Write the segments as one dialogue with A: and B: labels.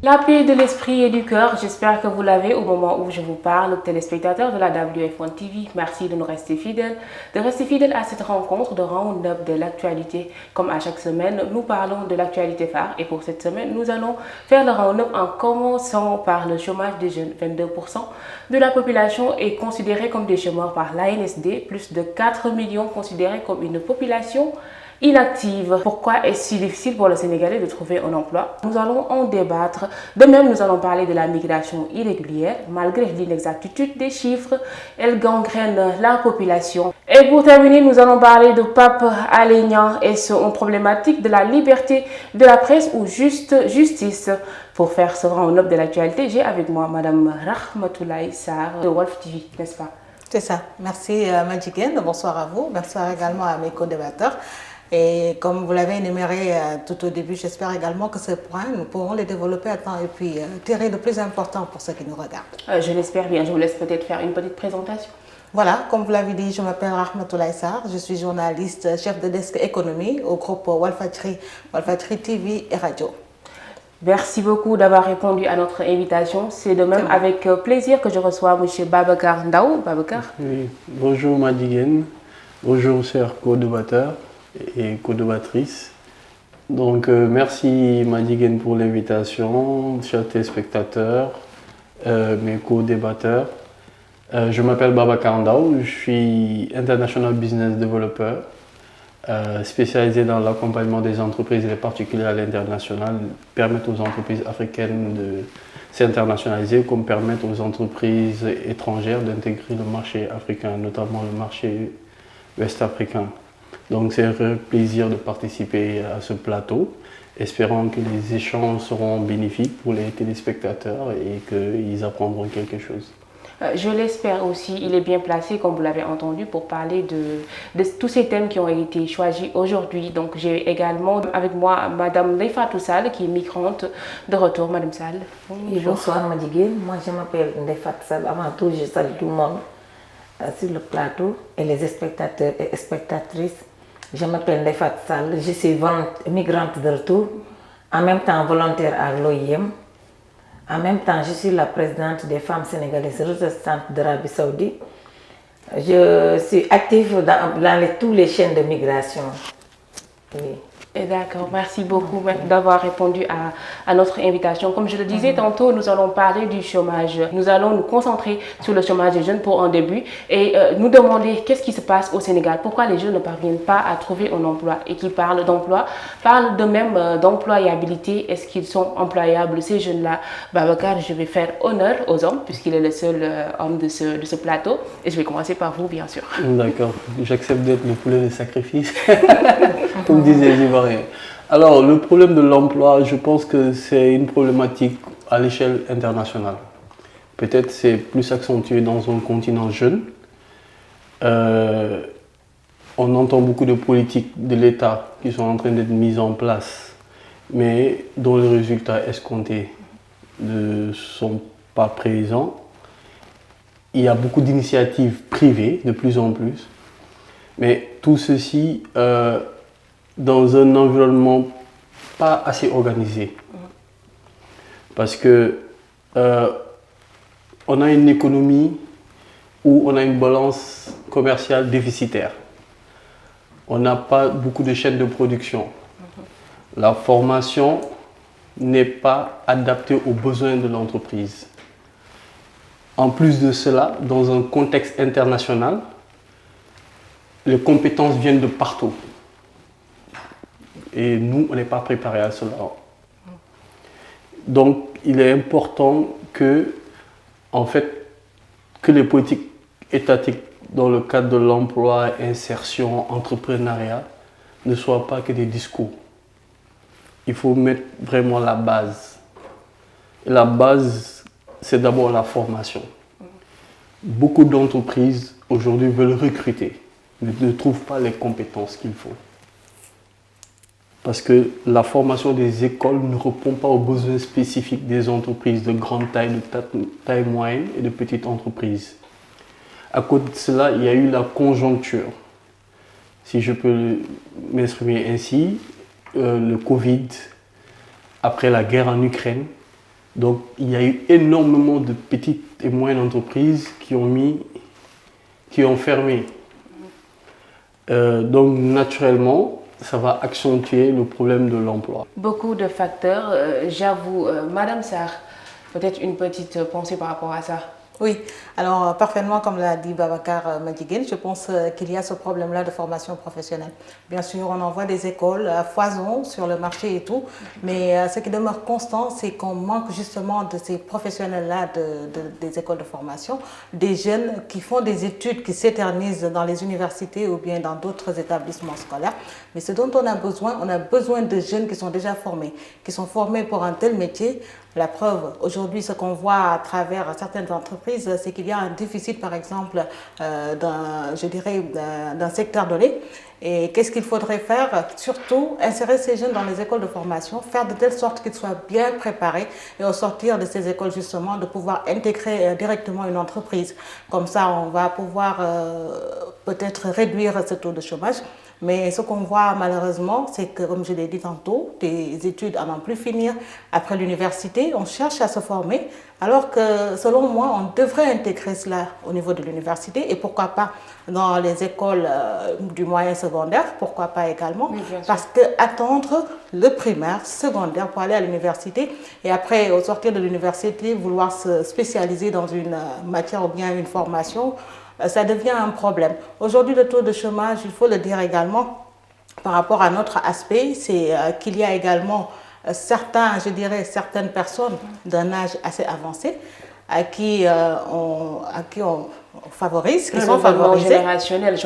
A: La paix de l'esprit et du cœur, j'espère que vous l'avez au moment où je vous parle, téléspectateurs de la WF1 TV. Merci de nous rester fidèles, à cette rencontre de round-up de l'actualité. Comme à chaque semaine, nous parlons de l'actualité phare et pour cette semaine, nous allons faire le round-up en commençant par le chômage des jeunes. 22% de la population est considérée comme des chômeurs par l'ANSD, plus de 4 millions considérés comme une population inactive. Pourquoi est-ce si difficile pour le Sénégalais de trouver un emploi? Nous allons en débattre. De même, nous allons parler de la migration irrégulière. Malgré l'inexactitude des chiffres, elle gangrène la population. Et pour terminer, nous allons parler de Pape Alé Niang et son problématique de la liberté de la presse ou juste justice. Pour faire ce round-up de l'actualité, j'ai avec moi Madame Rahmatoulaye Sarr de Walf TV, n'est-ce pas?
B: C'est ça. Merci Madjiguène. Bonsoir à vous. Bonsoir également à mes co-débatteurs. Et comme vous l'avez énuméré tout au début, j'espère également que ce point, nous pourrons les développer à temps et puis tirer le plus important pour ceux qui nous regardent.
A: Je l'espère bien. Je vous laisse peut-être faire une petite présentation.
B: Voilà, comme vous l'avez dit, je m'appelle Rahmatoulaye Sarr. Je suis journaliste, chef de desk économie au groupe Walfadjri TV et radio.
A: Merci beaucoup d'avoir répondu à notre invitation. C'est de même avec plaisir que je reçois M. Babacar Ndao. Babacar.
C: Oui, bonjour Madjiguène. Bonjour chers co-débatteurs et co-débattrices. Donc merci Madjiguène pour l'invitation, chers téléspectateurs, mes co-débatteurs. Je m'appelle Babacar Ndao, je suis International Business Developer, spécialisé dans l'accompagnement des entreprises et des particuliers à l'international, permettre aux entreprises africaines de s'internationaliser comme permettre aux entreprises étrangères d'intégrer le marché africain, notamment le marché ouest-africain. Donc c'est un réel plaisir de participer à ce plateau, espérant que les échanges seront bénéfiques pour les téléspectateurs et qu'ils apprendront quelque chose.
A: Je l'espère aussi, il est bien placé, comme vous l'avez entendu, pour parler de tous ces thèmes qui ont été choisis aujourd'hui. Donc j'ai également avec moi Madame Ndeye Sall, qui est migrante de retour. Madame Sall.
D: Bonsoir Madjiguène, moi je m'appelle Ndeye Sall. Avant tout, je salue tout le monde sur le plateau et les spectateurs et spectatrices. Je m'appelle Ndeye Sall, je suis migrante de retour, en même temps volontaire à l'OIM. En même temps, je suis la présidente des femmes sénégalaises restantes d'Arabie Saoudite. Je suis active dans tous les chaînes de migration. Oui.
A: D'accord, merci beaucoup d'avoir répondu à notre invitation. Comme je le disais tantôt, nous allons parler du chômage. Nous allons nous concentrer sur le chômage des jeunes pour un début et nous demander qu'est-ce qui se passe au Sénégal, pourquoi les jeunes ne parviennent pas à trouver un emploi et qui parlent d'emploi, parlent de même d'employabilité. Est-ce qu'ils sont employables ces jeunes-là? Babacar, je vais faire honneur aux hommes puisqu'il est le seul homme de ce plateau et je vais commencer par vous bien sûr.
C: D'accord, j'accepte d'être le poulet de sacrifice, comme disait Ivoirien. Alors, le problème de l'emploi, je pense que c'est une problématique à l'échelle internationale. Peut-être c'est plus accentué dans un continent jeune. On entend beaucoup de politiques de l'État qui sont en train d'être mises en place, mais dont les résultats escomptés ne sont pas présents. Il y a beaucoup d'initiatives privées, de plus en plus, mais tout ceci dans un environnement pas assez organisé. Parce que on a une économie où on a une balance commerciale déficitaire. On n'a pas beaucoup de chaînes de production. La formation n'est pas adaptée aux besoins de l'entreprise. En plus de cela, dans un contexte international, les compétences viennent de partout. Et nous, on n'est pas préparés à cela. Donc, il est important que, en fait, que les politiques étatiques dans le cadre de l'emploi, insertion, entrepreneuriat, ne soient pas que des discours. Il faut mettre vraiment la base. Et la base, c'est d'abord la formation. Beaucoup d'entreprises aujourd'hui veulent recruter, mais ne trouvent pas les compétences qu'il faut. Parce que la formation des écoles ne répond pas aux besoins spécifiques des entreprises de grande taille, de taille moyenne et de petites entreprises. À côté de cela, il y a eu la conjoncture. Si je peux m'exprimer ainsi, le Covid, après la guerre en Ukraine, Donc il y a eu énormément de petites et moyennes entreprises qui ont fermé. Donc naturellement, ça va accentuer le problème de l'emploi.
A: Beaucoup de facteurs, j'avoue. Madame Sarr, peut-être une petite pensée par rapport à ça.
B: Oui, alors parfaitement, comme l'a dit Babacar Madjiguène, je pense qu'il y a ce problème-là de formation professionnelle. Bien sûr, on envoie des écoles à foison sur le marché et tout, mais ce qui demeure constant, c'est qu'on manque justement de ces professionnels-là des écoles de formation, des jeunes qui font des études, qui s'éternisent dans les universités ou bien dans d'autres établissements scolaires. Mais ce dont on a besoin de jeunes qui sont déjà formés, qui sont formés pour un tel métier. La preuve, aujourd'hui, ce qu'on voit à travers certaines entreprises, c'est qu'il y a un déficit, par exemple, d'un secteur donné. Et qu'est-ce qu'il faudrait faire? Surtout, insérer ces jeunes dans les écoles de formation, faire de telle sorte qu'ils soient bien préparés et au sortir de ces écoles, justement, de pouvoir intégrer directement une entreprise. Comme ça, on va pouvoir peut-être réduire ce taux de chômage. Mais ce qu'on voit malheureusement, c'est que, comme je l'ai dit tantôt, des études à n'en plus finir. Après l'université, on cherche à se former, alors que, selon moi, on devrait intégrer cela au niveau de l'université et pourquoi pas dans les écoles du moyen secondaire, pourquoi pas également. Oui, parce qu'attendre le primaire, secondaire pour aller à l'université et après, au sortir de l'université, vouloir se spécialiser dans une matière ou bien une formation, ça devient un problème. Aujourd'hui, le taux de chômage, il faut le dire également, par rapport à notre aspect, c'est qu'il y a également certaines personnes d'un âge assez avancé à qui on favorise, qui sont favorisés.
A: Générationnel,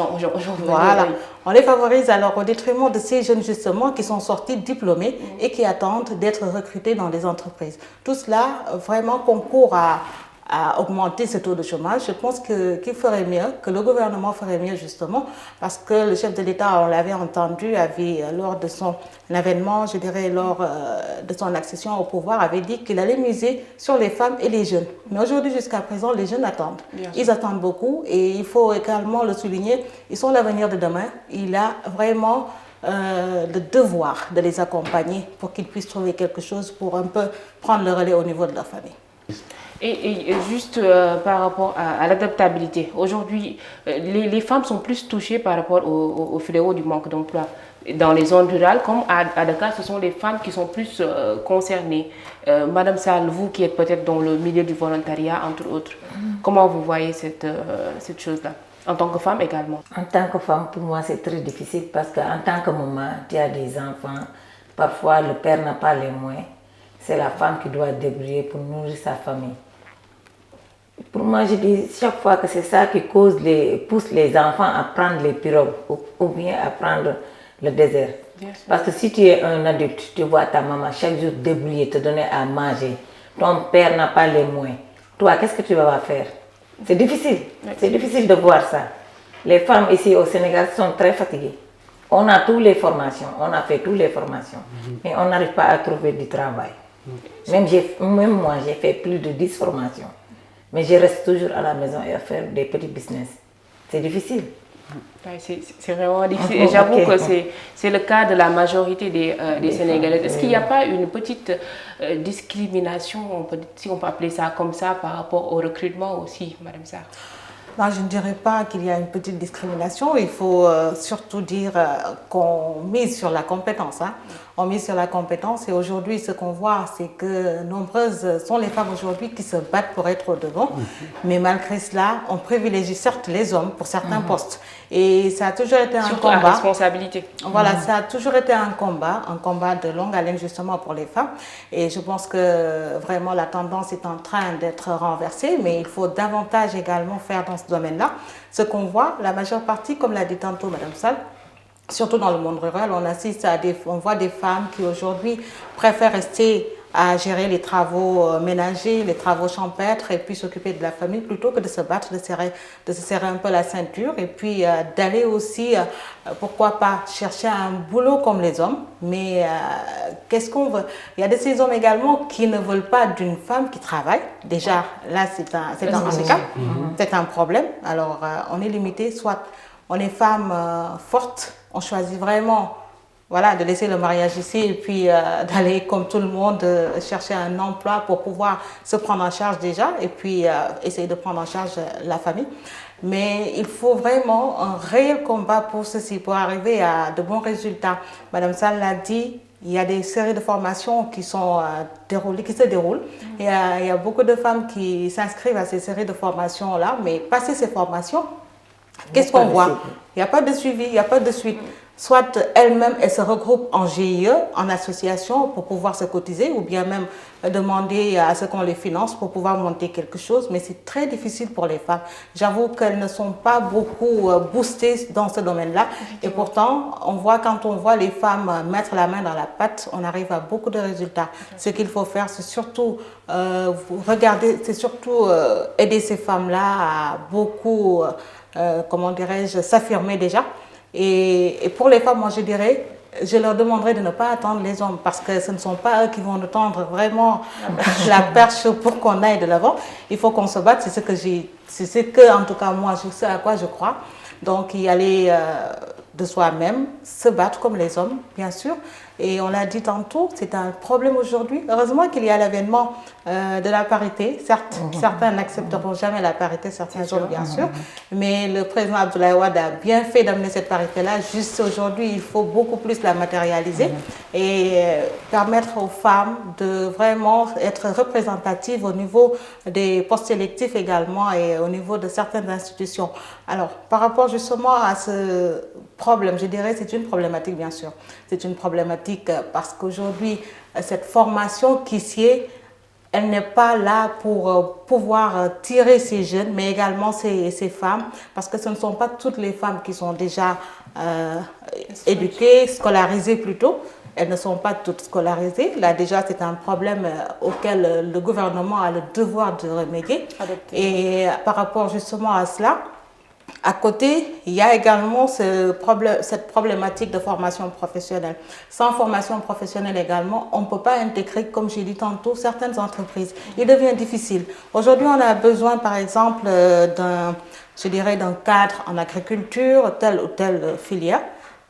B: voilà. On les favorise alors au détriment de ces jeunes justement qui sont sortis diplômés et qui attendent d'être recrutés dans des entreprises. Tout cela vraiment concourt à augmenter ce taux de chômage. Je pense qu'il ferait mieux, que le gouvernement ferait mieux justement, parce que le chef de l'État, on l'avait entendu, lors de son avènement, je dirais lors de son accession au pouvoir, avait dit qu'il allait miser sur les femmes et les jeunes. Mais aujourd'hui, jusqu'à présent, les jeunes attendent. Ils attendent beaucoup et il faut également le souligner, ils sont l'avenir de demain. Il a vraiment le devoir de les accompagner pour qu'ils puissent trouver quelque chose pour un peu prendre le relais au niveau de leur famille.
A: Et juste par rapport à l'adaptabilité, aujourd'hui, les femmes sont plus touchées par rapport au fléau du manque d'emploi. Dans les zones rurales, comme à Dakar, ce sont les femmes qui sont plus concernées. Madame Sall, vous qui êtes peut-être dans le milieu du volontariat, entre autres, comment vous voyez cette chose-là, en tant que femme également?
D: En tant que femme, pour moi, c'est très difficile parce qu'en tant que maman, tu as des enfants, parfois le père n'a pas les moyens. C'est la femme qui doit débrouiller pour nourrir sa famille. Pour moi, je dis chaque fois que c'est ça qui pousse les enfants à prendre les pirogues ou bien à prendre le désert. Parce que si tu es un adulte, tu vois ta maman chaque jour débrouiller, te donner à manger, ton père n'a pas les moyens. Toi, qu'est-ce que tu vas faire? C'est difficile. C'est difficile de voir ça. Les femmes ici au Sénégal sont très fatiguées. On a toutes les formations, on a fait toutes les formations, mais on n'arrive pas à trouver du travail. Même moi, j'ai fait plus de 10 formations. Mais je reste toujours à la maison et à faire des petits business. C'est difficile.
A: C'est vraiment difficile. Et j'avoue que c'est le cas de la majorité des Sénégalais. Est-ce qu'il n'y a pas une petite discrimination, si on peut appeler ça comme ça, par rapport au recrutement aussi, Madame Sarr?
B: Non, je ne dirais pas qu'il y a une petite discrimination. Il faut surtout dire qu'on mise sur la compétence. On mise sur la compétence et aujourd'hui, ce qu'on voit, c'est que nombreuses sont les femmes aujourd'hui qui se battent pour être au devant. Mais malgré cela, on privilégie certes les hommes pour certains postes. Et ça a toujours été un combat.
A: La responsabilité.
B: Voilà, ça a toujours été un combat de longue haleine justement pour les femmes. Et je pense que vraiment la tendance est en train d'être renversée, mais il faut davantage également faire dans ce domaine-là. Ce qu'on voit, la majeure partie, comme l'a dit tantôt Madame Sall, surtout dans le monde rural, on voit des femmes qui aujourd'hui préfèrent rester à gérer les travaux ménagers, les travaux champêtres et puis s'occuper de la famille plutôt que de se battre, de se serrer un peu la ceinture et puis d'aller aussi, pourquoi pas, chercher un boulot comme les hommes. Mais qu'est-ce qu'on veut? Il y a de ces hommes également qui ne veulent pas d'une femme qui travaille. Déjà, là, c'est un handicap, c'est un problème. Alors, on est limité, soit on est femme forte, on choisit vraiment voilà, de laisser le mariage ici et puis d'aller comme tout le monde chercher un emploi pour pouvoir se prendre en charge déjà et puis essayer de prendre en charge la famille. Mais il faut vraiment un réel combat pour ceci, pour arriver à de bons résultats. Madame Sall l'a dit, il y a des séries de formations qui sont déroulées, qui se déroulent. Il y a beaucoup de femmes qui s'inscrivent à ces séries de formations-là, mais passer ces formations, qu'est-ce qu'on voit? Il n'y a pas de suivi, il n'y a pas de suite. Soit elles-mêmes, elles se regroupent en GIE, en association pour pouvoir se cotiser ou bien même demander à ce qu'on les finance pour pouvoir monter quelque chose. Mais c'est très difficile pour les femmes. J'avoue qu'elles ne sont pas beaucoup boostées dans ce domaine-là. Et pourtant, on voit quand on voit les femmes mettre la main dans la pâte, on arrive à beaucoup de résultats. Ce qu'il faut faire, c'est surtout regarder, c'est surtout aider ces femmes-là à beaucoup, comment dirais-je, s'affirmer déjà. Et pour les femmes, moi je dirais, je leur demanderais de ne pas attendre les hommes parce que ce ne sont pas eux qui vont nous tendre vraiment la perche pour qu'on aille de l'avant. Il faut qu'on se batte, c'est ce que en tout cas moi, je sais à quoi je crois. Donc y aller de soi-même, se battre comme les hommes, bien sûr. Et on l'a dit tantôt, c'est un problème aujourd'hui. Heureusement qu'il y a l'avènement de la parité. Certes, certains n'accepteront jamais la parité, certains hommes, bien sûr. Mais le président Abdoulaye Wade a bien fait d'amener cette parité-là. Juste aujourd'hui, il faut beaucoup plus la matérialiser et permettre aux femmes de vraiment être représentatives au niveau des postes électifs également et au niveau de certaines institutions. Alors, par rapport justement à ce problème, je dirais c'est une problématique, bien sûr. C'est une problématique parce qu'aujourd'hui, cette formation qui s'y est, elle n'est pas là pour pouvoir tirer ces jeunes, mais également ces femmes, parce que ce ne sont pas toutes les femmes qui sont déjà éduquées, scolarisées plutôt. Elles ne sont pas toutes scolarisées. Là, déjà, c'est un problème auquel le gouvernement a le devoir de remédier. Et par rapport justement à cela, à côté, il y a également cette problématique de formation professionnelle. Sans formation professionnelle également, on ne peut pas intégrer, comme j'ai dit tantôt, certaines entreprises. Il devient difficile. Aujourd'hui, on a besoin, par exemple, d'un cadre en agriculture, telle ou telle filière.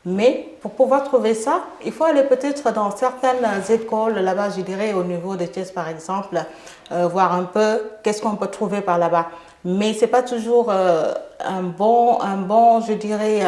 B: Mais pour pouvoir trouver ça, il faut aller peut-être dans certaines écoles, là-bas, je dirais au niveau de Thiès par exemple, voir un peu qu'est-ce qu'on peut trouver par là-bas. Mais ce n'est pas toujours un bon, je dirais,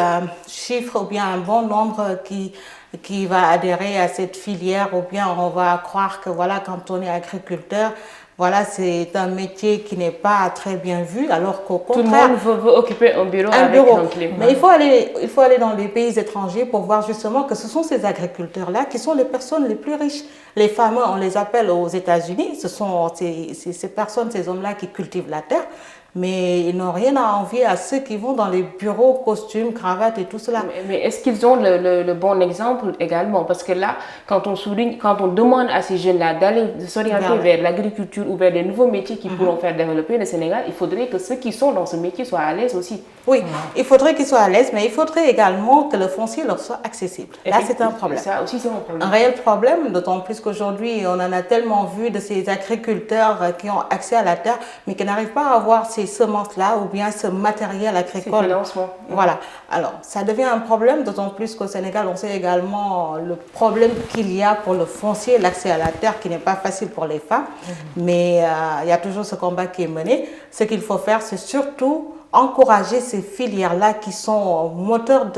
B: chiffre ou bien un bon nombre qui va adhérer à cette filière ou bien on va croire que voilà, quand on est agriculteur, voilà, c'est un métier qui n'est pas très bien vu, alors qu'au contraire...
A: Tout le monde veut occuper un bureau avec un clé.
B: Mais il faut aller dans les pays étrangers pour voir justement que ce sont ces agriculteurs-là qui sont les personnes les plus riches. Les fameux, on les appelle aux États-Unis, ce sont ces personnes, ces hommes-là qui cultivent la terre. Mais ils n'ont rien à envier à ceux qui vont dans les bureaux, costumes, cravates et tout cela.
A: Mais est-ce qu'ils ont le bon exemple également? Parce que là, quand on demande à ces jeunes-là d'aller s'orienter vers l'agriculture ou vers des nouveaux métiers qui pourront faire développer le Sénégal, il faudrait que ceux qui sont dans ce métier soient à l'aise aussi.
B: Oui, il faudrait qu'ils soient à l'aise, mais il faudrait également que le foncier leur soit accessible. Là, c'est un problème.
A: Ça aussi, c'est un problème.
B: Un réel problème, d'autant plus qu'aujourd'hui, on en a tellement vu de ces agriculteurs qui ont accès à la terre, mais qui n'arrivent pas à avoir ces semences-là ou bien ce matériel agricole.
A: Financement.
B: Voilà. Alors, ça devient un problème, d'autant plus qu'au Sénégal, on sait également le problème qu'il y a pour le foncier, l'accès à la terre qui n'est pas facile pour les femmes. Mais il y a toujours ce combat qui est mené. Ce qu'il faut faire, c'est surtout encourager ces filières-là qui sont moteurs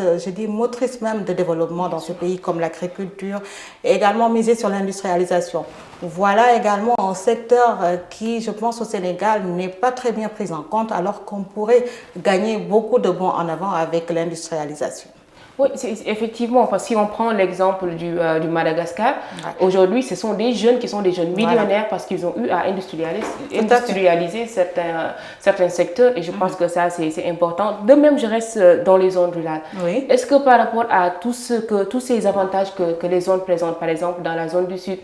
B: motrices même de développement dans ce pays comme l'agriculture et également miser sur l'industrialisation. Voilà également un secteur qui, je pense, au Sénégal n'est pas très bien pris en compte alors qu'on pourrait gagner beaucoup de bons en avant avec l'industrialisation.
A: Oui, effectivement, parce que si on prend l'exemple du Madagascar, aujourd'hui, ce sont des jeunes qui sont des jeunes millionnaires parce qu'ils ont eu à industrialiser certains secteurs et je pense que ça, c'est important. De même, je reste dans les zones rurales.
B: Oui.
A: Est-ce que par rapport à tous ces avantages que les zones présentent, par exemple, dans la zone du Sud,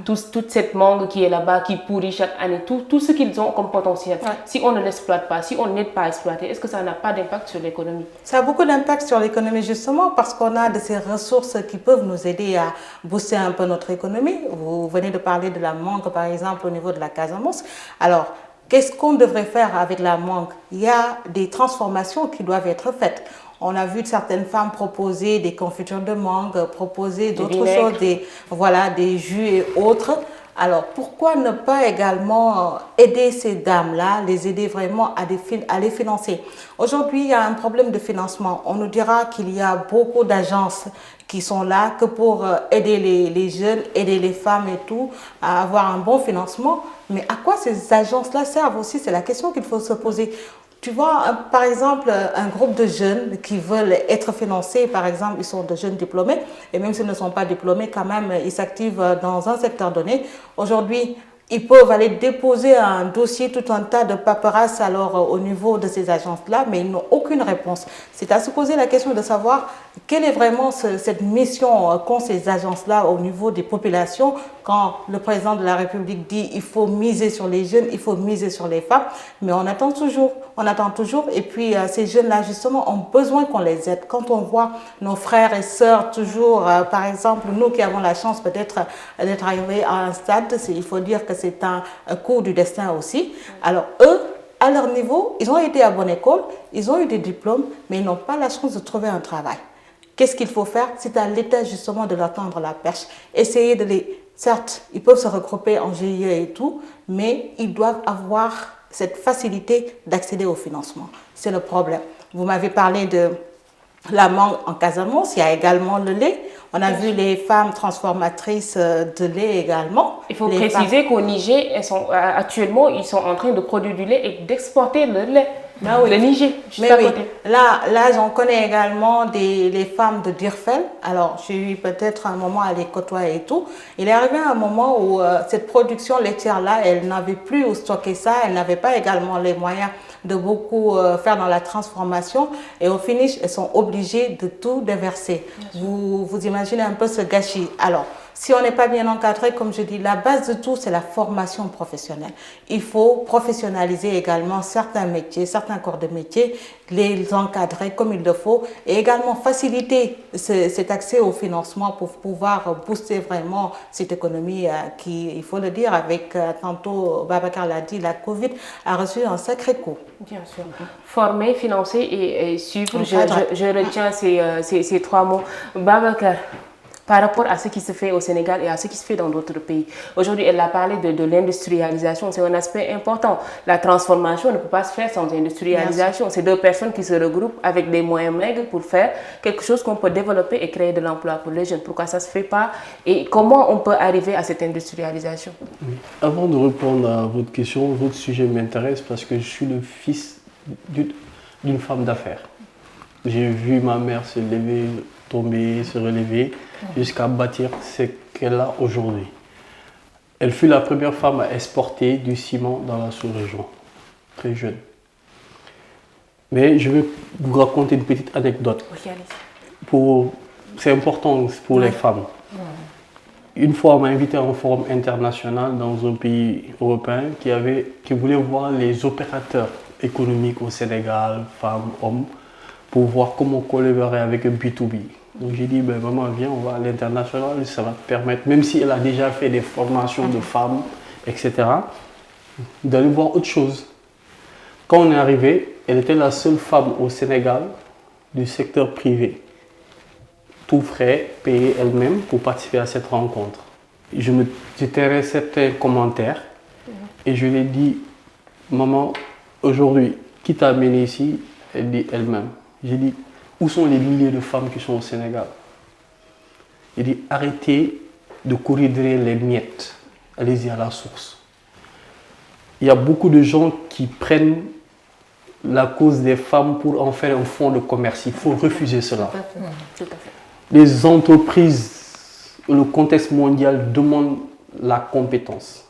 A: toute cette mangue qui est là-bas, qui pourrit chaque année, tout ce qu'ils ont comme potentiel, si on ne l'exploite pas, si on n'aide pas à exploiter, est-ce que ça n'a pas d'impact sur l'économie?
B: Ça a beaucoup d'impact sur l'économie justement parce qu'on a de ces ressources qui peuvent nous aider à booster un peu notre économie. Vous venez de parler de la mangue par exemple au niveau de la Casamance. Alors, qu'est-ce qu'on devrait faire avec la mangue? Il y a des transformations qui doivent être faites. On a vu certaines femmes proposer des confitures de mangue, proposer d'autres
A: vinaigres.
B: choses, des jus et autres. Alors, pourquoi ne pas également aider ces dames-là, les aider vraiment à les financer? Aujourd'hui, il y a un problème de financement. On nous dira qu'il y a beaucoup d'agences qui sont là que pour aider les jeunes, aider les femmes et tout, à avoir un bon financement. Mais à quoi ces agences-là servent aussi? C'est la question qu'il faut se poser. Tu vois, par exemple, un groupe de jeunes qui veulent être financés, par exemple, ils sont de jeunes diplômés, et même s'ils ne sont pas diplômés, quand même, ils s'activent dans un secteur donné. Aujourd'hui, ils peuvent aller déposer un dossier, tout un tas de paperasses alors au niveau de ces agences-là, mais ils n'ont aucune réponse. C'est à se poser la question de savoir quelle est vraiment cette mission qu'ont ces agences-là au niveau des populations quand le président de la République dit il faut miser sur les jeunes, il faut miser sur les femmes, mais on attend toujours, et puis ces jeunes-là justement ont besoin qu'on les aide. Quand on voit nos frères et sœurs toujours, par exemple, nous qui avons la chance peut-être d'être arrivés à un stade, il faut dire que c'est un coup du destin aussi. Alors eux, à leur niveau, ils ont été à bonne école, ils ont eu des diplômes, mais ils n'ont pas la chance de trouver un travail. Qu'est-ce qu'il faut faire? C'est à l'État justement de leur tendre la perche. Essayer de les... Certes, ils peuvent se regrouper en GIE et tout, mais ils doivent avoir cette facilité d'accéder au financement. C'est le problème. Vous m'avez parlé de la mangue en Casamance, il y a également le lait. On a vu les femmes transformatrices de lait également.
A: Il faut préciser qu'au Niger, actuellement, ils sont en train de produire du lait et d'exporter le lait.
B: Ah oui.
A: Le Niger, juste
B: Mais
A: à
B: oui,
A: côté.
B: là j'en connais également les femmes de Dirfel. Alors, j'ai eu peut-être un moment à les côtoyer et tout. Il est arrivé un moment où cette production laitière-là, elle n'avait plus où stocker ça. Elle n'avait pas également les moyens de beaucoup faire dans la transformation. Et au finish, elles sont obligées de tout déverser. Vous imaginez un peu ce gâchis. Alors, si on n'est pas bien encadré, comme je dis, la base de tout, c'est la formation professionnelle. Il faut professionnaliser également certains métiers, certains corps de métier, les encadrer comme il le faut et également faciliter cet accès au financement pour pouvoir booster vraiment cette économie qui, il faut le dire, avec tantôt Babacar l'a dit, la Covid a reçu un sacré coup.
A: Bien sûr. Former, financer et suivre, je retiens ces trois mots. Babacar, par rapport à ce qui se fait au Sénégal et à ce qui se fait dans d'autres pays. Aujourd'hui, elle a parlé de l'industrialisation, c'est un aspect important. La transformation ne peut pas se faire sans industrialisation. C'est deux personnes qui se regroupent avec des moyens maigres pour faire quelque chose qu'on peut développer et créer de l'emploi pour les jeunes. Pourquoi ça ne se fait pas et comment on peut arriver à cette industrialisation?
C: Avant de répondre à votre question, votre sujet m'intéresse parce que je suis le fils d'une femme d'affaires. J'ai vu ma mère se lever, tomber, se relever, jusqu'à bâtir ce qu'elle a aujourd'hui. Elle fut la première femme à exporter du ciment dans la sous-région, très jeune. Mais je vais vous raconter une petite anecdote.
A: Oui, allez-y.
C: C'est important pour les femmes. Une fois, on m'a invité à un forum international dans un pays européen qui voulait voir les opérateurs économiques au Sénégal, femmes, hommes, pour voir comment collaborer avec un B2B. Donc j'ai dit, maman, viens, on va à l'international, ça va te permettre, même si elle a déjà fait des formations de femmes, etc., d'aller voir autre chose. Quand on est arrivé, elle était la seule femme au Sénégal du secteur privé. Tout frais, payé elle-même pour participer à cette rencontre. J'étais récepté commentaires et je lui ai dit, maman, aujourd'hui, qui t'a amené ici? Elle dit elle-même. J'ai dit, où sont les milliers de femmes qui sont au Sénégal? Il dit, arrêtez de courir derrière les miettes. Allez-y à la source. Il y a beaucoup de gens qui prennent la cause des femmes pour en faire un fonds de commerce. Il faut refuser cela.
A: Tout à fait.
C: Les entreprises, le contexte mondial demande la compétence.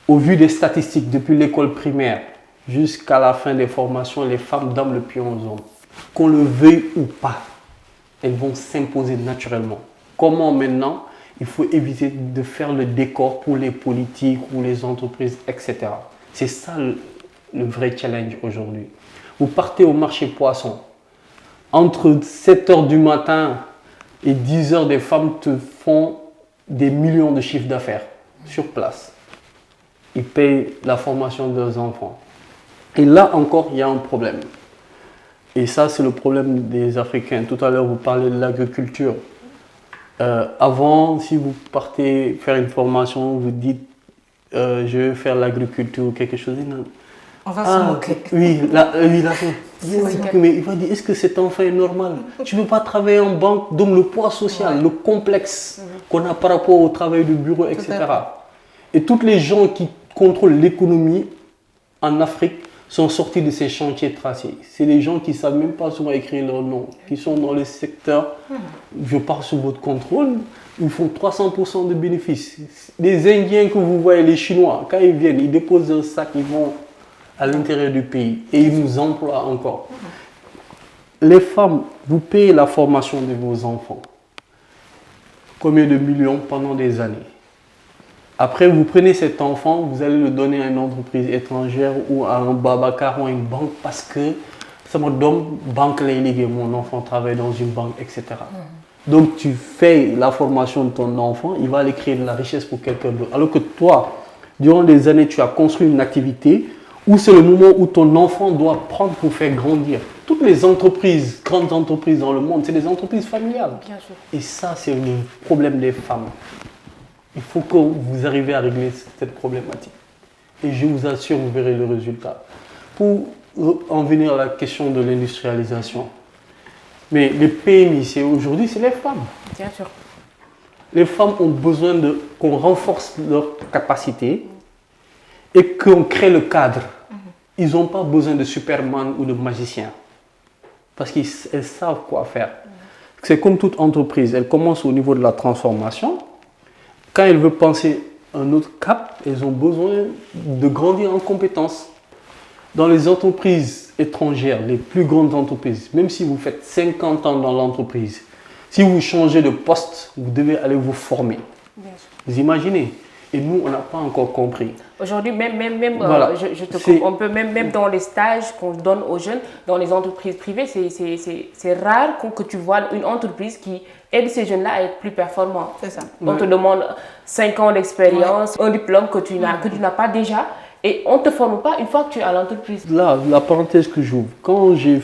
C: Au vu des statistiques, depuis l'école primaire jusqu'à la fin des formations, les femmes donnent le pion aux hommes. Qu'on le veuille ou pas, elles vont s'imposer naturellement. Comment maintenant? Il faut éviter de faire le décor pour les politiques ou les entreprises, etc. C'est ça le vrai challenge aujourd'hui. Vous partez au marché poisson. Entre 7 h du matin et 10 h, des femmes te font des millions de chiffres d'affaires sur place. Ils payent la formation de leurs enfants. Et là encore, il y a un problème. Et ça, c'est le problème des Africains. Tout à l'heure, vous parlez de l'agriculture. Avant, si vous partez faire une formation, vous dites je vais faire l'agriculture ou quelque chose. Non.
B: On va se moquer.
C: Oui, mais il va dire, est-ce que cet enfant est normal? Tu ne veux pas travailler en banque, donc le poids social, le complexe qu'on a par rapport au travail du bureau, etc. Et tous les gens qui contrôlent l'économie en Afrique sont sortis de ces chantiers tracés. C'est des gens qui ne savent même pas souvent écrire leur nom, qui sont dans le secteur, je pars sous votre contrôle, ils font 300% de bénéfices. Les Indiens que vous voyez, les Chinois, quand ils viennent, ils déposent un sac, ils vont à l'intérieur du pays et ils nous emploient encore. Les femmes, vous payez la formation de vos enfants. Combien de millions pendant des années? Après, vous prenez cet enfant, vous allez le donner à une entreprise étrangère ou à un Babacar ou à une banque parce que ça me donne banque léguée, mon enfant travaille dans une banque, etc. Donc, tu fais la formation de ton enfant, il va aller créer de la richesse pour quelqu'un d'autre. Alors que toi, durant des années, tu as construit une activité où c'est le moment où ton enfant doit prendre pour faire grandir. Toutes les entreprises, grandes entreprises dans le monde, c'est des entreprises familiales.
A: Bien sûr.
C: Et ça, c'est le problème des femmes. Il faut que vous arriviez à régler cette problématique. Et je vous assure, vous verrez le résultat. Pour en venir à la question de l'industrialisation, mais les PMI, c'est aujourd'hui, c'est les femmes.
A: Bien sûr.
C: Les femmes ont besoin qu'on renforce leur capacité et qu'on crée le cadre. Ils n'ont pas besoin de Superman ou de magicien. Parce qu'elles savent quoi faire. C'est comme toute entreprise. Elle commence au niveau de la transformation. Quand elle veut penser un autre cap, elles ont besoin de grandir en compétences. Dans les entreprises étrangères, les plus grandes entreprises, même si vous faites 50 ans dans l'entreprise, si vous changez de poste, vous devez aller vous former.
A: Bien sûr.
C: Vous imaginez? Et nous, on n'a pas encore compris.
A: Aujourd'hui,
C: Voilà.
A: on peut même dans les stages qu'on donne aux jeunes, dans les entreprises privées, c'est rare que tu vois une entreprise qui aide ces jeunes-là à être plus performants.
B: C'est ça.
A: On te demande 5 ans d'expérience, un diplôme que tu n'as pas déjà, et on ne te forme pas une fois que tu es à l'entreprise.
C: Là, la parenthèse que j'ouvre, quand j'ai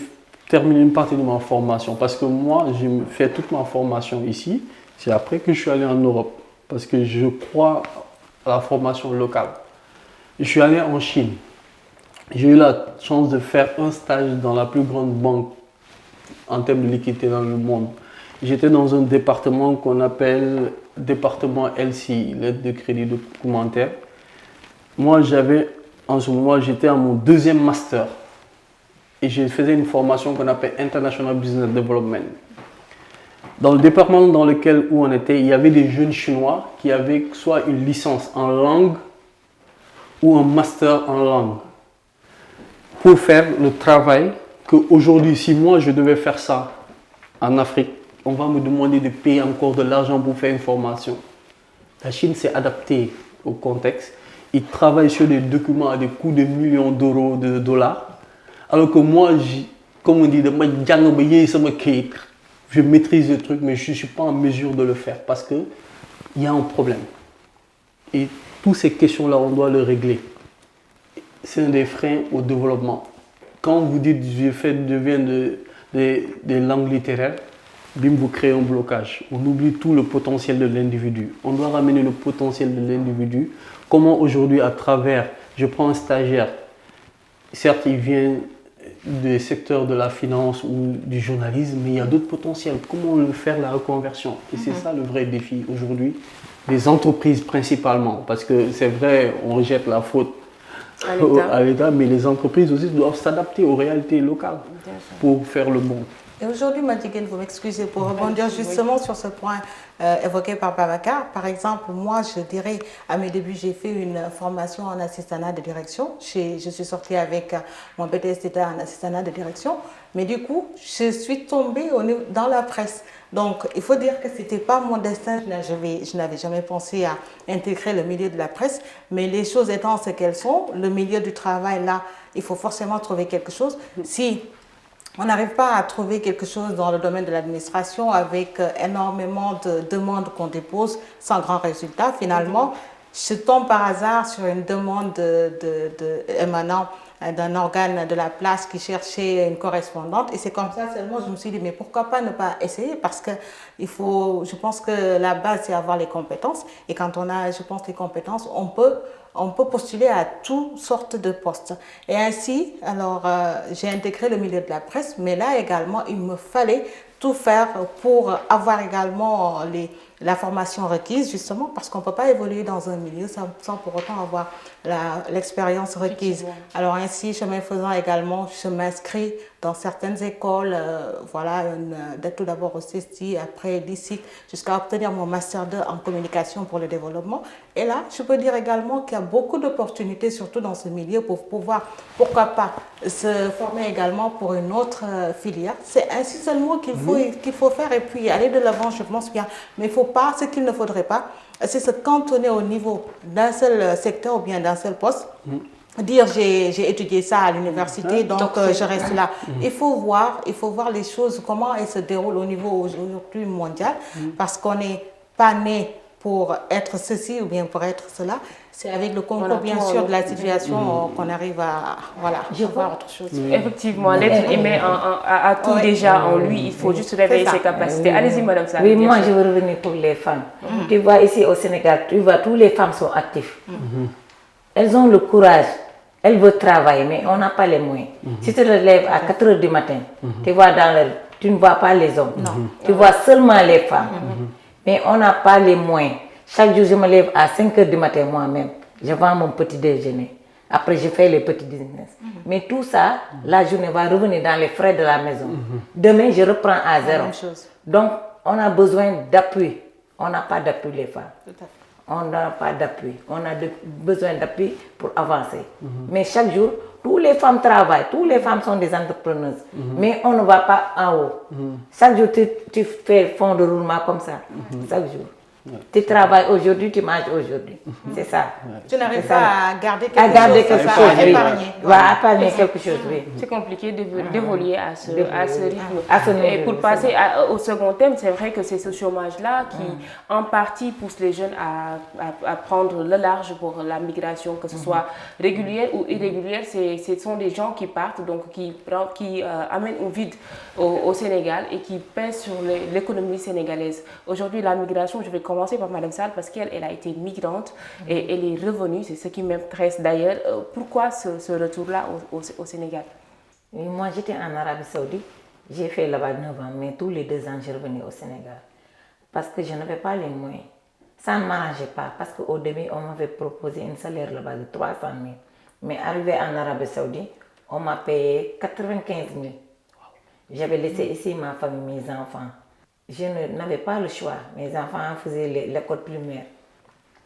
C: terminé une partie de ma formation, parce que moi, j'ai fait toute ma formation ici, c'est après que je suis allé en Europe, parce que je crois à la formation locale. Je suis allé en Chine. J'ai eu la chance de faire un stage dans la plus grande banque en termes de liquidité dans le monde. J'étais dans un département qu'on appelle département LC, l'aide de crédit documentaire. Moi, en ce moment, j'étais à mon deuxième master et je faisais une formation qu'on appelle International Business Development. Dans le département dans lequel on était, il y avait des jeunes Chinois qui avaient soit une licence en langue ou un master en langue pour faire le travail qu'aujourd'hui, si moi je devais faire ça en Afrique, on va me demander de payer encore de l'argent pour faire une formation. La Chine s'est adaptée au contexte. Ils travaillent sur des documents à des coûts de millions d'euros, de dollars. Alors que moi, comme on dit, je maîtrise le truc, mais je ne suis pas en mesure de le faire parce qu'il y a un problème. Et toutes ces questions-là, on doit les régler. C'est un des freins au développement. Quand vous dites je viens des langues littéraires, bim, vous créez un blocage. On oublie tout le potentiel de l'individu. On doit ramener le potentiel de l'individu. Comment aujourd'hui, à travers, je prends un stagiaire, certes, il vient des secteurs de la finance ou du journalisme, mais il y a d'autres potentiels. Comment le faire la reconversion? Et c'est ça le vrai défi aujourd'hui, des entreprises principalement. Parce que c'est vrai, on rejette la faute à l'État, mais les entreprises aussi doivent s'adapter aux réalités locales pour faire le bon.
B: Et aujourd'hui, Madjiguène, vous m'excusez pour rebondir justement sur ce point évoqué par Babacar. Par exemple, moi, je dirais, à mes débuts, j'ai fait une formation en assistanat de direction. Je suis sortie avec mon BTS d'État en assistanat de direction. Mais du coup, je suis tombée dans la presse. Donc, il faut dire que ce n'était pas mon destin. Je n'avais jamais pensé à intégrer le milieu de la presse. Mais les choses étant ce qu'elles sont, le milieu du travail, là, il faut forcément trouver quelque chose. Si on n'arrive pas à trouver quelque chose dans le domaine de l'administration avec énormément de demandes qu'on dépose sans grand résultat, finalement, je tombe par hasard sur une demande émanant d'un organe de la place qui cherchait une correspondante. Et c'est comme ça seulement je me suis dit, mais pourquoi pas ne pas essayer? Parce que je pense que la base, c'est avoir les compétences. Et quand on a, je pense, les compétences, on peut postuler à toutes sortes de postes. Et ainsi, alors, j'ai intégré le milieu de la presse, mais là également, il me fallait tout faire pour avoir également la formation requise, justement, parce qu'on ne peut pas évoluer dans un milieu sans pour autant avoir l'expérience requise. Alors ainsi, chemin faisant également, je m'inscris dans certaines écoles, voilà, tout d'abord au CESTI, après l'ICIC, jusqu'à obtenir mon Master 2 en communication pour le développement. Et là, je peux dire également qu'il y a beaucoup d'opportunités, surtout dans ce milieu, pour pouvoir, pourquoi pas, se former également pour une autre filière. C'est ainsi seulement qu'il faut faire et puis aller de l'avant, je pense bien. Mais il ne faut pas, ce qu'il ne faudrait pas, c'est se cantonner au niveau d'un seul secteur ou bien d'un seul poste. Dire j'ai étudié ça à l'université, donc je reste là. Il faut voir les choses, comment elles se déroulent au niveau aujourd'hui mondial, parce qu'on n'est pas né pour être ceci ou bien pour être cela. C'est avec le concours, bien sûr, de la situation qu'on arrive à voir autre chose.
A: Effectivement, l'être humain a tout déjà en lui. Il faut juste réveiller ses capacités. Allez-y, Madame Sall.
D: Oui, moi, je veux revenir pour les femmes. Tu vois, ici au Sénégal, tu vois, toutes les femmes sont actives. Elles ont le courage. Elles veulent travailler, mais on n'a pas les moyens. Si tu te lèves à 4 h du matin, tu ne vois pas les hommes. Tu vois seulement les femmes. Mais on n'a pas les moyens. Chaque jour, je me lève à 5 h du matin moi-même. Je vends mon petit déjeuner. Après, je fais les petits business. Mais tout ça, la journée va revenir dans les frais de la maison. Demain, je reprends à zéro. Donc, on a besoin d'appui. On n'a pas d'appui, les femmes.
B: Tout à fait.
D: On n'a pas d'appui. On a besoin d'appui pour avancer. Mais chaque jour, toutes les femmes travaillent. Toutes les femmes sont des entrepreneuses. Mais on ne va pas en haut. Chaque jour, tu fais fond de roulement comme ça. Chaque jour. Tu travailles aujourd'hui, tu manges aujourd'hui. C'est ça.
B: Tu n'arrives pas à garder quelque chose,
D: à épargner. À épargner quelque chose, oui.
A: C'est compliqué d'évoluer à ce rythme. Et pour passer au second thème, c'est vrai que c'est ce chômage-là qui, en partie, pousse les jeunes à prendre le large pour la migration, que ce soit régulière ou irrégulière. Ce sont des gens qui partent, donc qui amènent un vide au Sénégal et qui pèsent sur l'économie sénégalaise. Aujourd'hui, la migration, je vais commencer par Madame Sall parce qu'elle a été migrante et elle est revenue, c'est ce qui m'intéresse d'ailleurs. Pourquoi ce retour-là au Sénégal?
D: Moi, j'étais en Arabie Saoudite, j'ai fait là-bas 9 ans, mais tous les 2 ans, je revenais au Sénégal parce que je n'avais pas les moyens. Ça ne m'arrangeait pas parce qu'au début, on m'avait proposé un salaire là-bas de 300 000. Mais arrivé en Arabie Saoudite, on m'a payé 95 000. J'avais laissé ici ma famille, mes enfants. Je n'avais pas le choix. Mes enfants faisaient l'école primaire.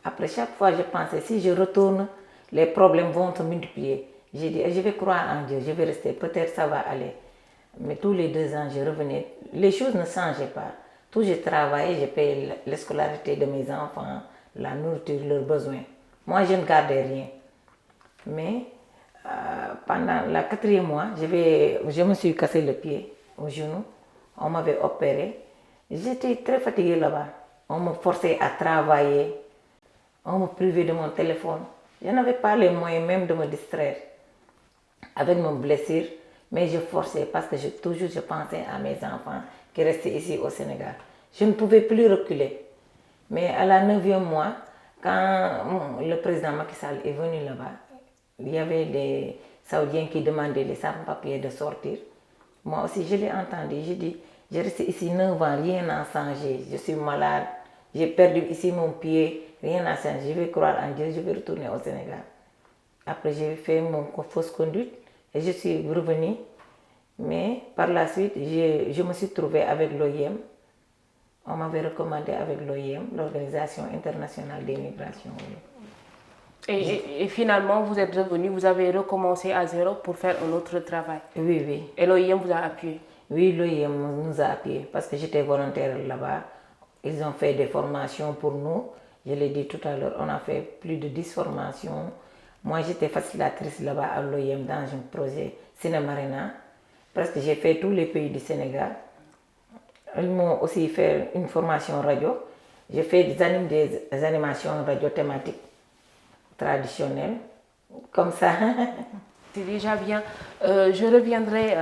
D: Après, chaque fois, je pensais, si je retourne, les problèmes vont se multiplier. J'ai dit, je vais croire en Dieu, je vais rester, peut-être ça va aller. Mais tous les 2 ans, je revenais. Les choses ne changeaient pas. Tout je travaillais, je payais la scolarité de mes enfants, la nourriture, leurs besoins. Moi, je ne gardais rien. Mais pendant le 4e mois, je me suis cassé le pied au genou. On m'avait opéré. J'étais très fatiguée là-bas. On me forçait à travailler. On me privait de mon téléphone. Je n'avais pas les moyens même de me distraire avec mon blessure. Mais je forçais parce que toujours je pensais à mes enfants qui restaient ici au Sénégal. Je ne pouvais plus reculer. Mais à la 9e mois, quand le président Macky Sall est venu là-bas, il y avait des Saoudiens qui demandaient les sans-papiers de sortir. Moi aussi, je l'ai entendu. J'ai dit, j'ai resté ici 9 ans, rien n'a changé. Je suis malade, j'ai perdu ici mon pied, rien n'a changé. Je vais croire en Dieu, je vais retourner au Sénégal. Après, j'ai fait mon fausse conduite et je suis revenue. Mais par la suite, je me suis trouvée avec l'OIM. On m'avait recommandé avec l'OIM, l'Organisation internationale des migrations.
A: Et finalement, vous êtes revenu, vous avez recommencé à zéro pour faire un autre travail.
D: Oui, oui.
A: Et l'OIM vous a appuyé?
D: Oui, l'OIM nous a appuyés parce que j'étais volontaire là-bas. Ils ont fait des formations pour nous. Je l'ai dit tout à l'heure, on a fait plus de 10 formations. Moi, j'étais facilitatrice là-bas à l'OIM dans un projet Cinémarina. Parce que j'ai fait tous les pays du Sénégal. Ils m'ont aussi fait une formation radio. J'ai fait des animations radio thématiques traditionnelles, comme ça.
A: C'est déjà bien. Je reviendrai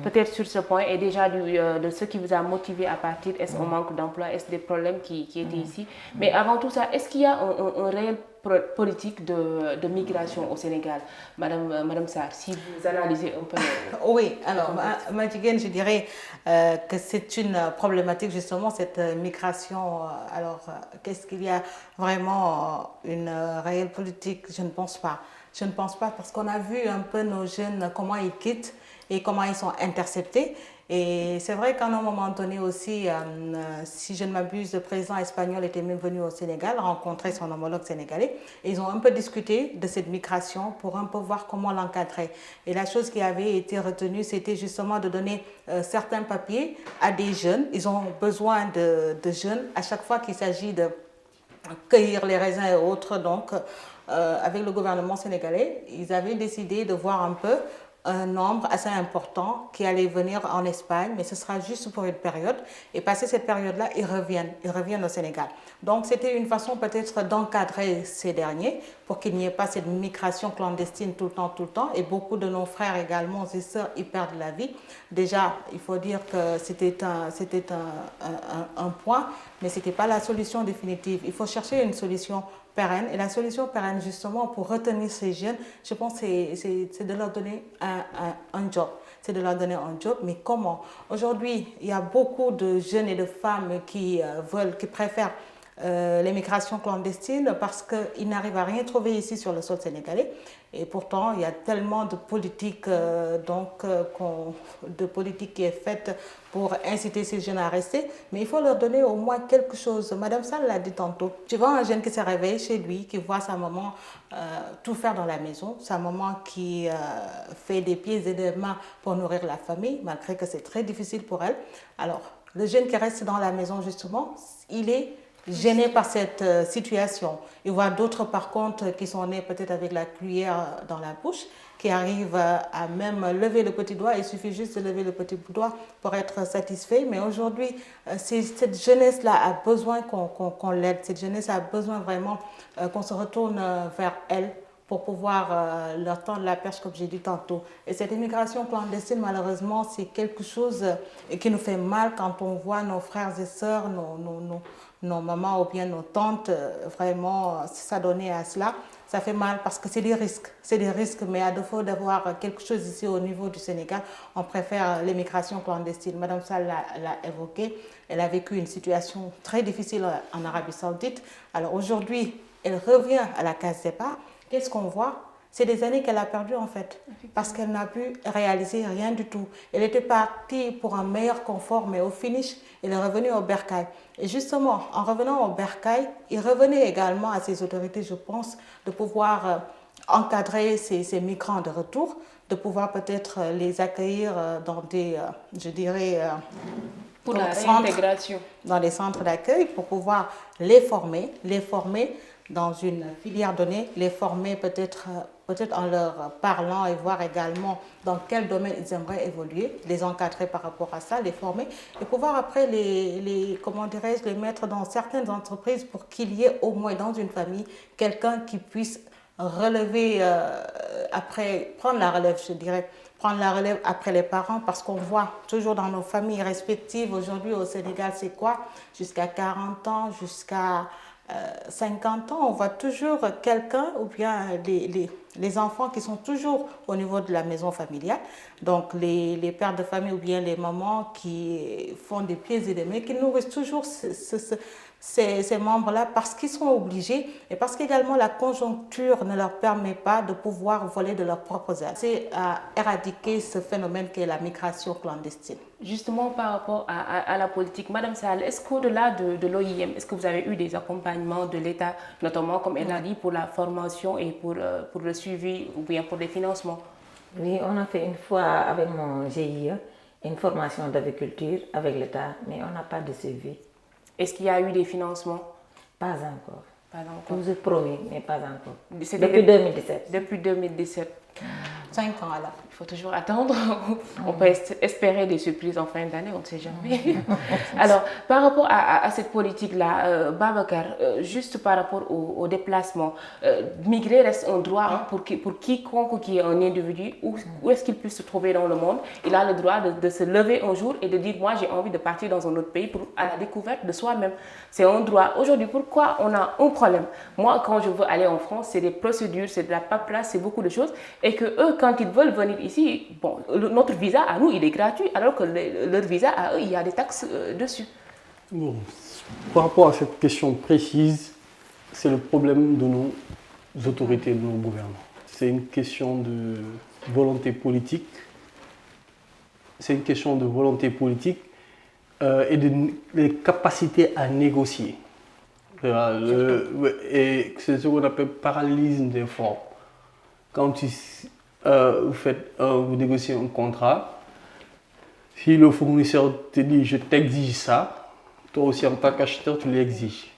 A: peut-être sur ce point et déjà de ce qui vous a motivé à partir. Est-ce un manque d'emploi? Est-ce des problèmes qui étaient ici? Mais avant tout ça, est-ce qu'il y a un réel politique de migration au Sénégal? Madame Sarr, si vous analysez un peu.
B: Oui, alors, Madjiguène, je dirais que c'est une problématique justement, cette migration. Alors, qu'est-ce qu'il y a vraiment une réelle politique? Je ne pense pas. Je ne pense pas parce qu'on a vu un peu nos jeunes, comment ils quittent et comment ils sont interceptés. Et c'est vrai qu'à un moment donné aussi, si je ne m'abuse, le président espagnol était même venu au Sénégal rencontrer son homologue sénégalais. Et ils ont un peu discuté de cette migration pour un peu voir comment l'encadrer. Et la chose qui avait été retenue, c'était justement de donner certains papiers à des jeunes. Ils ont besoin de jeunes à chaque fois qu'il s'agit de cueillir les raisins et autres. Donc, avec le gouvernement sénégalais, ils avaient décidé de voir un peu un nombre assez important qui allait venir en Espagne, mais ce sera juste pour une période. Et passé cette période-là, ils reviennent au Sénégal. Donc, c'était une façon peut-être d'encadrer ces derniers pour qu'il n'y ait pas cette migration clandestine tout le temps. Et beaucoup de nos frères également et sœurs, ils perdent la vie. Déjà, il faut dire que c'était un point, mais ce n'était pas la solution définitive. Il faut chercher une solution pérenne. Et la solution pérenne, justement, pour retenir ces jeunes, je pense, c'est de leur donner un job. C'est de leur donner un job. Mais comment? Aujourd'hui, il y a beaucoup de jeunes et de femmes qui préfèrent l'immigration clandestine parce qu'ils n'arrivent à rien trouver ici sur le sol sénégalais. Et pourtant, il y a tellement de politique, de politique qui est faite pour inciter ces jeunes à rester. Mais il faut leur donner au moins quelque chose. Madame Sall l'a dit tantôt. Tu vois un jeune qui se réveille chez lui, qui voit sa maman tout faire dans la maison, sa maman qui fait des pieds et des mains pour nourrir la famille, malgré que c'est très difficile pour elle. Alors, le jeune qui reste dans la maison, justement, il est gêné par cette situation. Il voit d'autres, par contre, qui sont nés peut-être avec la cuillère dans la bouche, qui arrivent à même lever le petit doigt. Il suffit juste de lever le petit doigt pour être satisfait. Mais aujourd'hui, cette jeunesse-là a besoin qu'on l'aide. Cette jeunesse a besoin vraiment qu'on se retourne vers elle pour pouvoir leur tendre la perche, comme j'ai dit tantôt. Et cette immigration clandestine, malheureusement, c'est quelque chose qui nous fait mal quand on voit nos frères et sœurs, nos mamans ou bien nos tantes vraiment s'adonner à cela. Ça fait mal parce que c'est des risques. C'est des risques, mais à défaut d'avoir quelque chose ici au niveau du Sénégal, on préfère l'immigration clandestine. Madame Sall l'a évoqué. Elle a vécu une situation très difficile en Arabie Saoudite. Alors aujourd'hui, elle revient à la case départ. Qu'est-ce qu'on voit? C'est des années qu'elle a perdues en fait, parce qu'elle n'a pu réaliser rien du tout. Elle était partie pour un meilleur confort, mais au finish, elle est revenue au bercail. Et justement, en revenant au bercail, il revenait également à ses autorités, je pense, de pouvoir encadrer ces migrants de retour, de pouvoir peut-être les accueillir dans des, je dirais,
A: pour la réintégration.
B: Dans les centres d'accueil, pour pouvoir les former dans une filière donnée, les former peut-être en leur parlant et voir également dans quel domaine ils aimeraient évoluer, les encadrer par rapport à ça, les former et pouvoir après les mettre dans certaines entreprises pour qu'il y ait au moins dans une famille quelqu'un qui puisse relever prendre la relève, je dirais, prendre la relève après les parents, parce qu'on voit toujours dans nos familles respectives, aujourd'hui au Sénégal, c'est quoi? Jusqu'à 40 ans, jusqu'à 50 ans, on voit toujours quelqu'un ou bien les enfants qui sont toujours au niveau de la maison familiale. Donc les pères de famille ou bien les mamans qui font des pieds et des mains, qui nourrissent toujours ces membres-là parce qu'ils sont obligés et parce qu'également la conjoncture ne leur permet pas de pouvoir voler de leurs propres ailes. C'est à éradiquer ce phénomène qu'est la migration clandestine.
A: Justement, par rapport à la politique, Madame Sall, est-ce qu'au-delà de l'OIM, est-ce que vous avez eu des accompagnements de l'État, notamment, comme elle a dit, pour la formation et pour le suivi ou bien pour les financements?
D: Oui, on a fait une fois avec mon GIE une formation d'agriculture avec l'État, mais on n'a pas de suivi.
A: Est-ce qu'il y a eu des financements?
D: Pas encore.
A: Pas encore.
D: Vous êtes promis, mais pas encore.
A: Depuis
D: 2017.
A: Depuis 2017.
B: 5 ans alors.
A: Il faut toujours attendre. On peut espérer des surprises en fin d'année, on ne sait jamais. Alors, par rapport à cette politique-là, Babacar, juste par rapport au déplacement, migrer reste un droit hein, pour quiconque qui est un individu, où est-ce qu'il puisse se trouver dans le monde. Il a le droit de se lever un jour et de dire, moi j'ai envie de partir dans un autre pays à la découverte de soi-même. C'est un droit. Aujourd'hui, pourquoi on a un problème? Moi, quand je veux aller en France, c'est des procédures, c'est de la paperasse, c'est beaucoup de choses. Et que eux, quand ils veulent venir ici, bon, notre visa à nous, il est gratuit, alors que leur visa à eux, il y a des taxes dessus.
C: Bon, par rapport à cette question précise, c'est le problème de nos autorités, de nos gouvernants. C'est une question de volonté politique. C'est une question de volonté politique et de capacités à négocier. Et c'est ce qu'on appelle parallélisme des formes. Quand vous négociez un contrat, si le fournisseur te dit je t'exige ça, toi aussi en tant qu'acheteur tu l'exiges.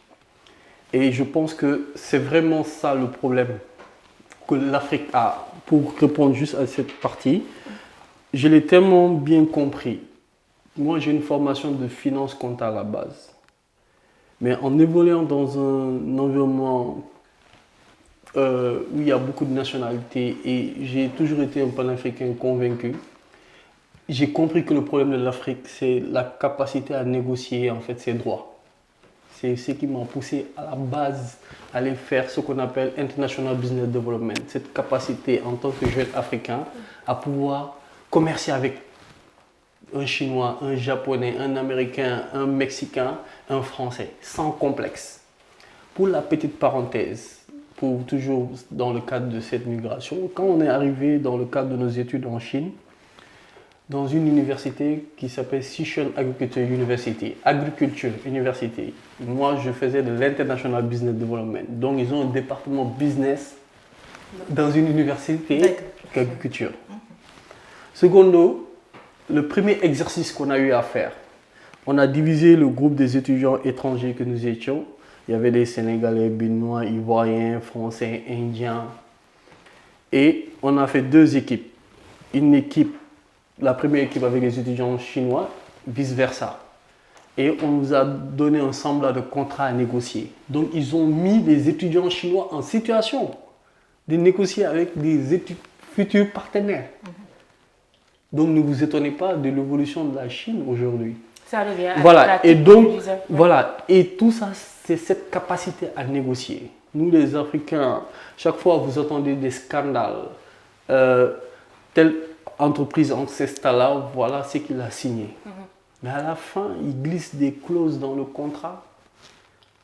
C: Et je pense que c'est vraiment ça le problème que l'Afrique a. Pour répondre juste à cette partie, je l'ai tellement bien compris. Moi j'ai une formation de finance comptable à la base. Mais en évoluant dans un environnement où il y a beaucoup de nationalités et j'ai toujours été un panafricain convaincu, j'ai compris que le problème de l'Afrique, c'est la capacité à négocier en fait ses droits. C'est ce qui m'a poussé à la base à aller faire ce qu'on appelle International Business Development. Cette capacité en tant que jeune africain à pouvoir commercer avec un Chinois, un Japonais, un Américain, un Mexicain, un Français, sans complexe. Pour la petite parenthèse, toujours dans le cadre de cette migration, quand on est arrivé dans le cadre de nos études en Chine, dans une université qui s'appelle Sichuan Agriculture University, moi je faisais de l'International Business Development. Donc ils ont un département business dans une université d'agriculture. Secondo, le premier exercice qu'on a eu à faire, on a divisé le groupe des étudiants étrangers que nous étions. Il y avait des Sénégalais, Béninois, Ivoiriens, Français, Indiens. Et on a fait 2 équipes. Une équipe, la première équipe avec les étudiants chinois, vice-versa. Et on nous a donné un semblable de contrat à négocier. Donc ils ont mis les étudiants chinois en situation de négocier avec des futurs partenaires. Donc ne vous étonnez pas de l'évolution de la Chine aujourd'hui.
A: Ça revient à
C: voilà, et donc,
A: voilà.
C: Et tout ça, c'est cette capacité à négocier. Nous, les Africains, chaque fois que vous entendez des scandales, telle entreprise ancestrale, voilà ce qu'il a signé. Mais à la fin, il glisse des clauses dans le contrat.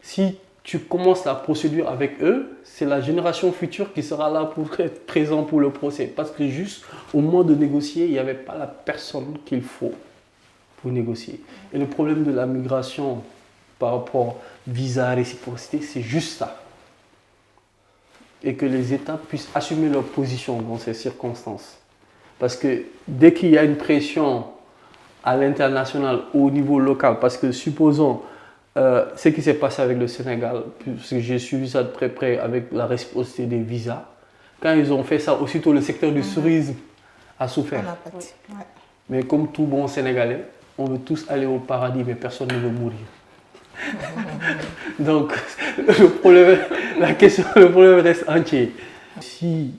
C: Si tu commences la procédure avec eux, c'est la génération future qui sera là pour être présent pour le procès. Parce que juste au moment de négocier, il n'y avait pas la personne qu'il faut pour négocier. Et le problème de la migration par rapport visa, réciprocité, c'est juste ça. Et que les États puissent assumer leur position dans ces circonstances. Parce que dès qu'il y a une pression à l'international, au niveau local, parce que supposons ce qui s'est passé avec le Sénégal, puisque j'ai suivi ça de très près avec la réciprocité des visas, quand ils ont fait ça, aussitôt le secteur du tourisme a souffert. Mais comme tout bon Sénégalais, on veut tous aller au paradis, mais personne ne veut mourir. Donc, le problème reste entier. Si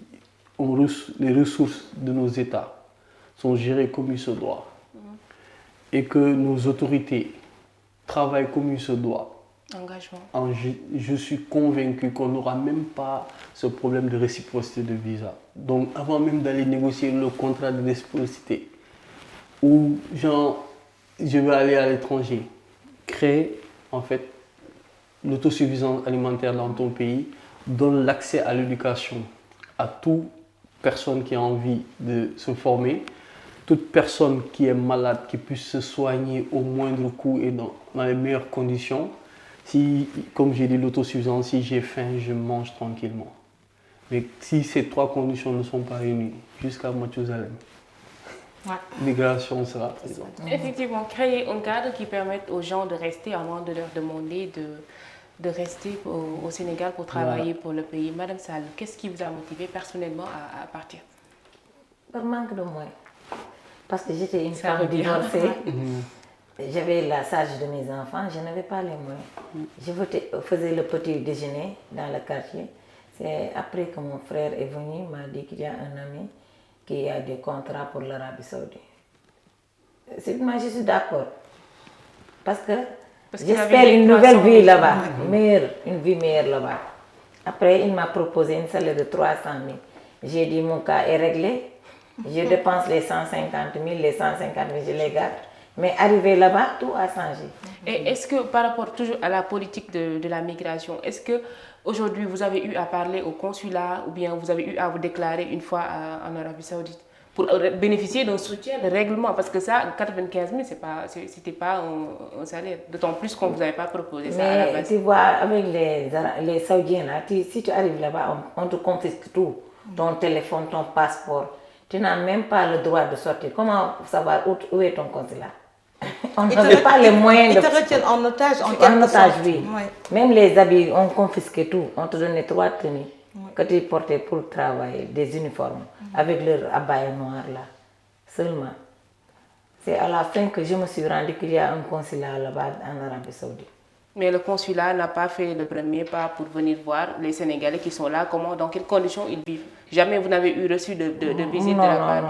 C: les ressources de nos États sont gérées comme il se doit et que nos autorités travaillent comme il se doit,
A: engagement.
C: Je suis convaincu qu'on n'aura même pas ce problème de réciprocité de visa. Donc, avant même d'aller négocier le contrat de réciprocité, ou genre, je veux aller à l'étranger, créer en fait l'autosuffisance alimentaire dans ton pays, donne l'accès à l'éducation à toute personne qui a envie de se former, toute personne qui est malade, qui puisse se soigner au moindre coût et dans les meilleures conditions. Si, comme j'ai dit, l'autosuffisance, si j'ai faim, je mange tranquillement. Mais si ces 3 conditions ne sont pas réunies, jusqu'à Mathusalem, l'immigration sera présente.
A: Effectivement, créer un cadre qui permette aux gens de rester avant de leur demander de rester au Sénégal pour travailler pour le pays. Madame Sall, qu'est-ce qui vous a motivé personnellement à partir?
D: Par manque de moyens. Parce que j'étais une femme divorcée. J'avais la charge de mes enfants, je n'avais pas les moyens. Je faisais le petit déjeuner dans le quartier. C'est après que mon frère est venu, m'a dit qu'il y a un ami qui a des contrats pour l'Arabie Saoudite. Moi, je suis d'accord. Parce que j'espère une nouvelle vie là-bas, une vie meilleure là-bas. Après, il m'a proposé une salaire de 300 000. J'ai dit, mon cas est réglé. Je dépense les 150 000, les 150 000, je les garde. Mais arrivé là-bas, tout a changé.
A: Et est-ce que par rapport toujours à la politique de la migration, est-ce que aujourd'hui vous avez eu à parler au consulat ou bien vous avez eu à vous déclarer une fois en Arabie Saoudite pour bénéficier d'un soutien de règlement? Parce que ça, 95 000, c'était pas un salaire. D'autant plus qu'on ne vous avait pas proposé ça à la base.
D: Mais tu vois, avec les Saoudiens, là, si tu arrives là-bas, on te confisque tout. Ton téléphone, ton passeport. Tu n'as même pas le droit de sortir. Comment savoir où est ton consulat? On n'avait pas les moyens
B: de... Ils te retiennent en otage,
D: en otage, oui. Même les habits, on confisquait tout. On te donnait 3 tenues que tu portais pour travailler, des uniformes, avec leur abaya noir là, seulement. C'est à la fin que je me suis rendu qu'il y a un consulat là-bas en Arabie Saoudite.
A: Mais le consulat n'a pas fait le premier pas pour venir voir les Sénégalais qui sont là, dans quelles conditions ils vivent. Jamais vous n'avez eu reçu de visite de la part
D: non.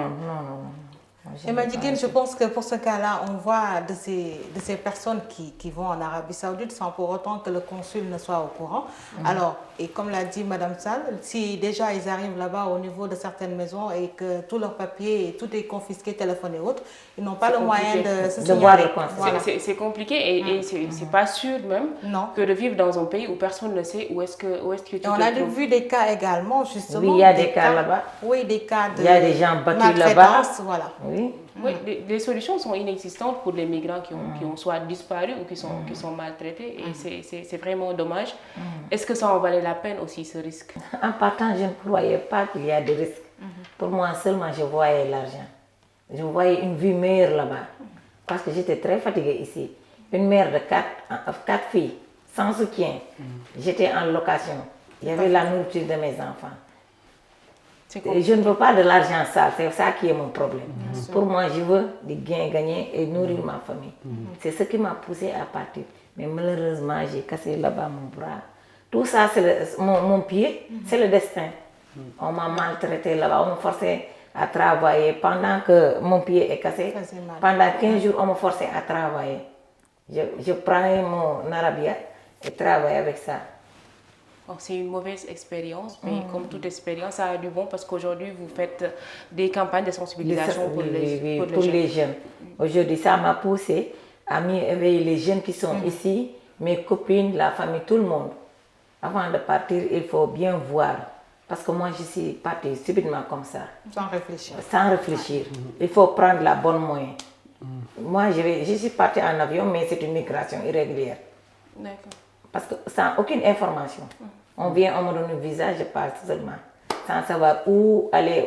B: Et Madjiguène, je pense que pour ce cas-là, on voit de ces personnes qui vont en Arabie Saoudite sans pour autant que le consul ne soit au courant. Alors, et comme l'a dit Madame Sall, si déjà ils arrivent là-bas au niveau de certaines maisons et que tous leurs papiers, et tout est confisqué, téléphone et autres, ils n'ont pas le moyen de se signaler.
A: Voilà. C'est compliqué et c'est pas sûr même que de vivre dans un pays où personne ne sait où est-ce que tu te trouves.
B: On a vu des cas également, justement.
D: Oui, il y a des cas là-bas.
B: Oui, des cas de
D: il y a des gens battus là-bas.
B: Voilà.
A: Oui, les solutions sont inexistantes pour les migrants qui ont soit disparu ou qui sont maltraités et c'est vraiment dommage. Est-ce que ça en valait la peine aussi ce risque?
D: En partant, je ne croyais pas qu'il y a de risques. Pour moi seulement, je voyais l'argent. Je voyais une vie meilleure là-bas. Parce que j'étais très fatiguée ici. Une mère de 4 filles, sans soutien. J'étais en location. Il y avait la nourriture de mes enfants. Je ne veux pas de l'argent sale, c'est ça qui est mon problème. Pour moi, je veux des gains gagnés et nourrir ma famille. C'est ce qui m'a poussé à partir. Mais malheureusement, j'ai cassé là-bas mon bras. Tout ça, c'est mon pied, c'est le destin. On m'a maltraité là-bas, on m'a forcé à travailler. Pendant que mon pied est cassé, pendant 15 jours, on m'a forcé à travailler. Je prenais mon arabia et travaillais avec ça.
A: C'est une mauvaise expérience, mais comme toute expérience, ça a du bon parce qu'aujourd'hui, vous faites des campagnes de sensibilisation pour les jeunes.
D: Aujourd'hui, ça m'a poussé à mieux éveiller les jeunes qui sont ici, mes copines, la famille, tout le monde. Avant de partir, il faut bien voir. Parce que moi, je suis partie subitement comme ça.
B: Sans réfléchir.
D: Sans réfléchir. Il faut prendre la bonne moyen. Moi, je suis partie en avion, mais c'est une migration irrégulière.
A: D'accord.
D: Parce que sans aucune information. On vient, on me donne un visa, je pars seulement. Sans savoir où aller,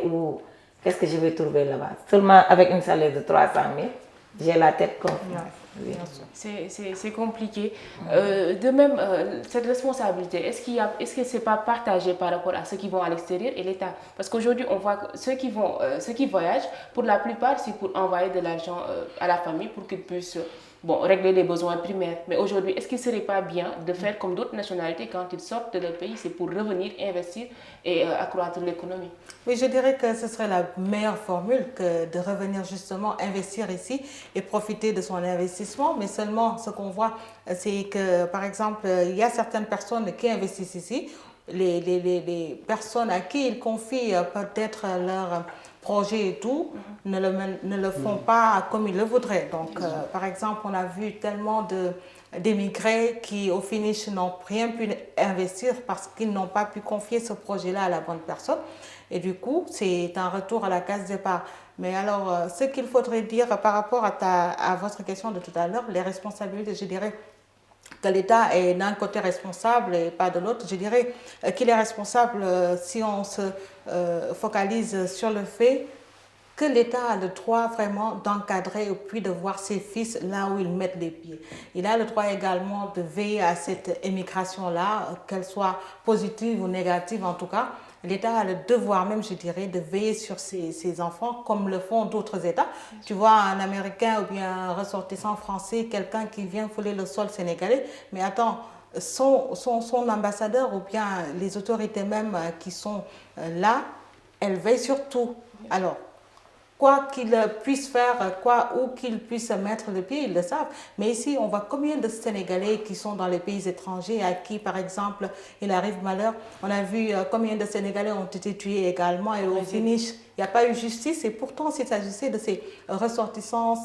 D: qu'est-ce que je vais trouver là-bas. Seulement avec une salaire de 300 000, j'ai la tête confuse.
A: C'est compliqué. De même, cette responsabilité, est-ce que ce n'est pas partagé par rapport à ceux qui vont à l'extérieur et l'État? Parce qu'aujourd'hui, on voit que ceux qui voyagent, pour la plupart, c'est pour envoyer de l'argent à la famille pour qu'ils puissent régler les besoins primaires. Mais aujourd'hui, est-ce qu'il ne serait pas bien de faire comme d'autres nationalités quand ils sortent de leur pays, c'est pour revenir investir et accroître l'économie?
B: Oui, je dirais que ce serait la meilleure formule que de revenir justement investir ici et profiter de son investissement. Mais seulement, ce qu'on voit, c'est que, par exemple, il y a certaines personnes qui investissent ici. Les personnes à qui ils confient peut-être leur projet et tout, ne le font pas comme ils le voudraient. Donc, par exemple, on a vu tellement d'émigrés qui, au finish, n'ont rien pu investir parce qu'ils n'ont pas pu confier ce projet-là à la bonne personne. Et du coup, c'est un retour à la case départ. Mais alors, ce qu'il faudrait dire par rapport à votre question de tout à l'heure, les responsabilités, je dirais que l'État est d'un côté responsable et pas de l'autre. Je dirais qu'il est responsable si on se focalise sur le fait que l'État a le droit vraiment d'encadrer et puis de voir ses fils là où ils mettent les pieds. Il a le droit également de veiller à cette émigration-là, qu'elle soit positive ou négative en tout cas. l'État a le devoir même, je dirais, de veiller sur ses enfants comme le font d'autres États. Tu vois, un Américain ou bien un ressortissant français, quelqu'un qui vient fouler le sol sénégalais, mais attends, son ambassadeur ou bien les autorités même qui sont là, elles veillent sur tout. Alors, quoi qu'il puisse faire, où qu'il puisse mettre le pied, ils le savent. Mais ici, on voit combien de Sénégalais qui sont dans les pays étrangers, à qui, par exemple, il arrive malheur. On a vu combien de Sénégalais ont été tués également et au finish, il n'y a pas eu justice. Et pourtant, s'il s'agissait de ces ressortissants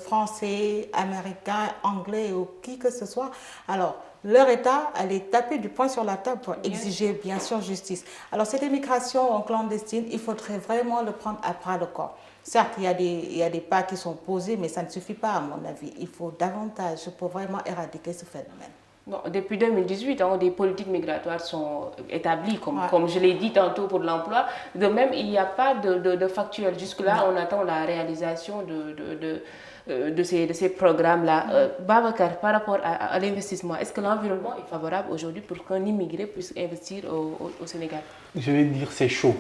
B: français, américains, anglais ou qui que ce soit, alors, leur État allait taper du poing sur la table pour exiger bien sûr justice. Alors cette immigration en clandestine, il faudrait vraiment le prendre à bras le corps. Certes, il y a des pas qui sont posés, mais ça ne suffit pas à mon avis. Il faut davantage pour vraiment éradiquer ce phénomène.
A: Bon, depuis 2018, des politiques migratoires sont établies, comme je l'ai dit tantôt pour l'emploi. De même, il n'y a pas de factuel. Jusque-là, on attend la réalisation de ces programmes-là. Babacar, par rapport à l'investissement, est-ce que l'environnement est favorable aujourd'hui pour qu'un immigré puisse investir au Sénégal?
C: Je vais dire c'est chaud.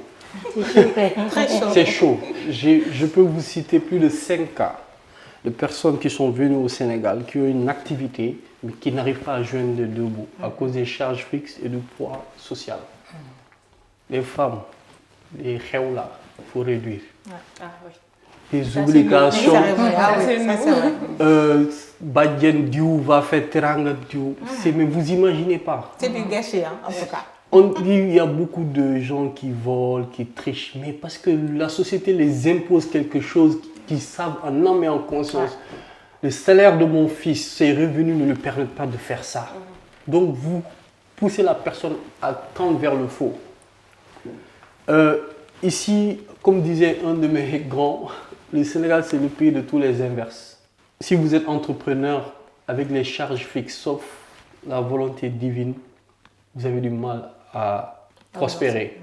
B: Très chaud.
C: C'est chaud. Je peux vous citer plus de 5 cas de personnes qui sont venues au Sénégal, qui ont une activité, mais qui n'arrivent pas à joindre les deux bouts à cause des charges fixes et du poids social. Les femmes, les là, il faut réduire.
A: Ah, oui.
C: Les obligations.
B: C'est
C: Diou va faire teranga Diou. Mais vous imaginez pas.
B: C'est du gâchis, en tout cas.
C: On dit qu'il y a beaucoup de gens qui volent, qui trichent, mais parce que la société les impose quelque chose qu'ils savent en âme et en conscience. Le salaire de mon fils, ses revenus ne lui permettent pas de faire ça. Donc vous poussez la personne à tendre vers le faux. Ici, comme disait un de mes grands, le Sénégal c'est le pays de tous les inverses. Si vous êtes entrepreneur avec les charges fixes, sauf la volonté divine, vous avez du mal à prospérer.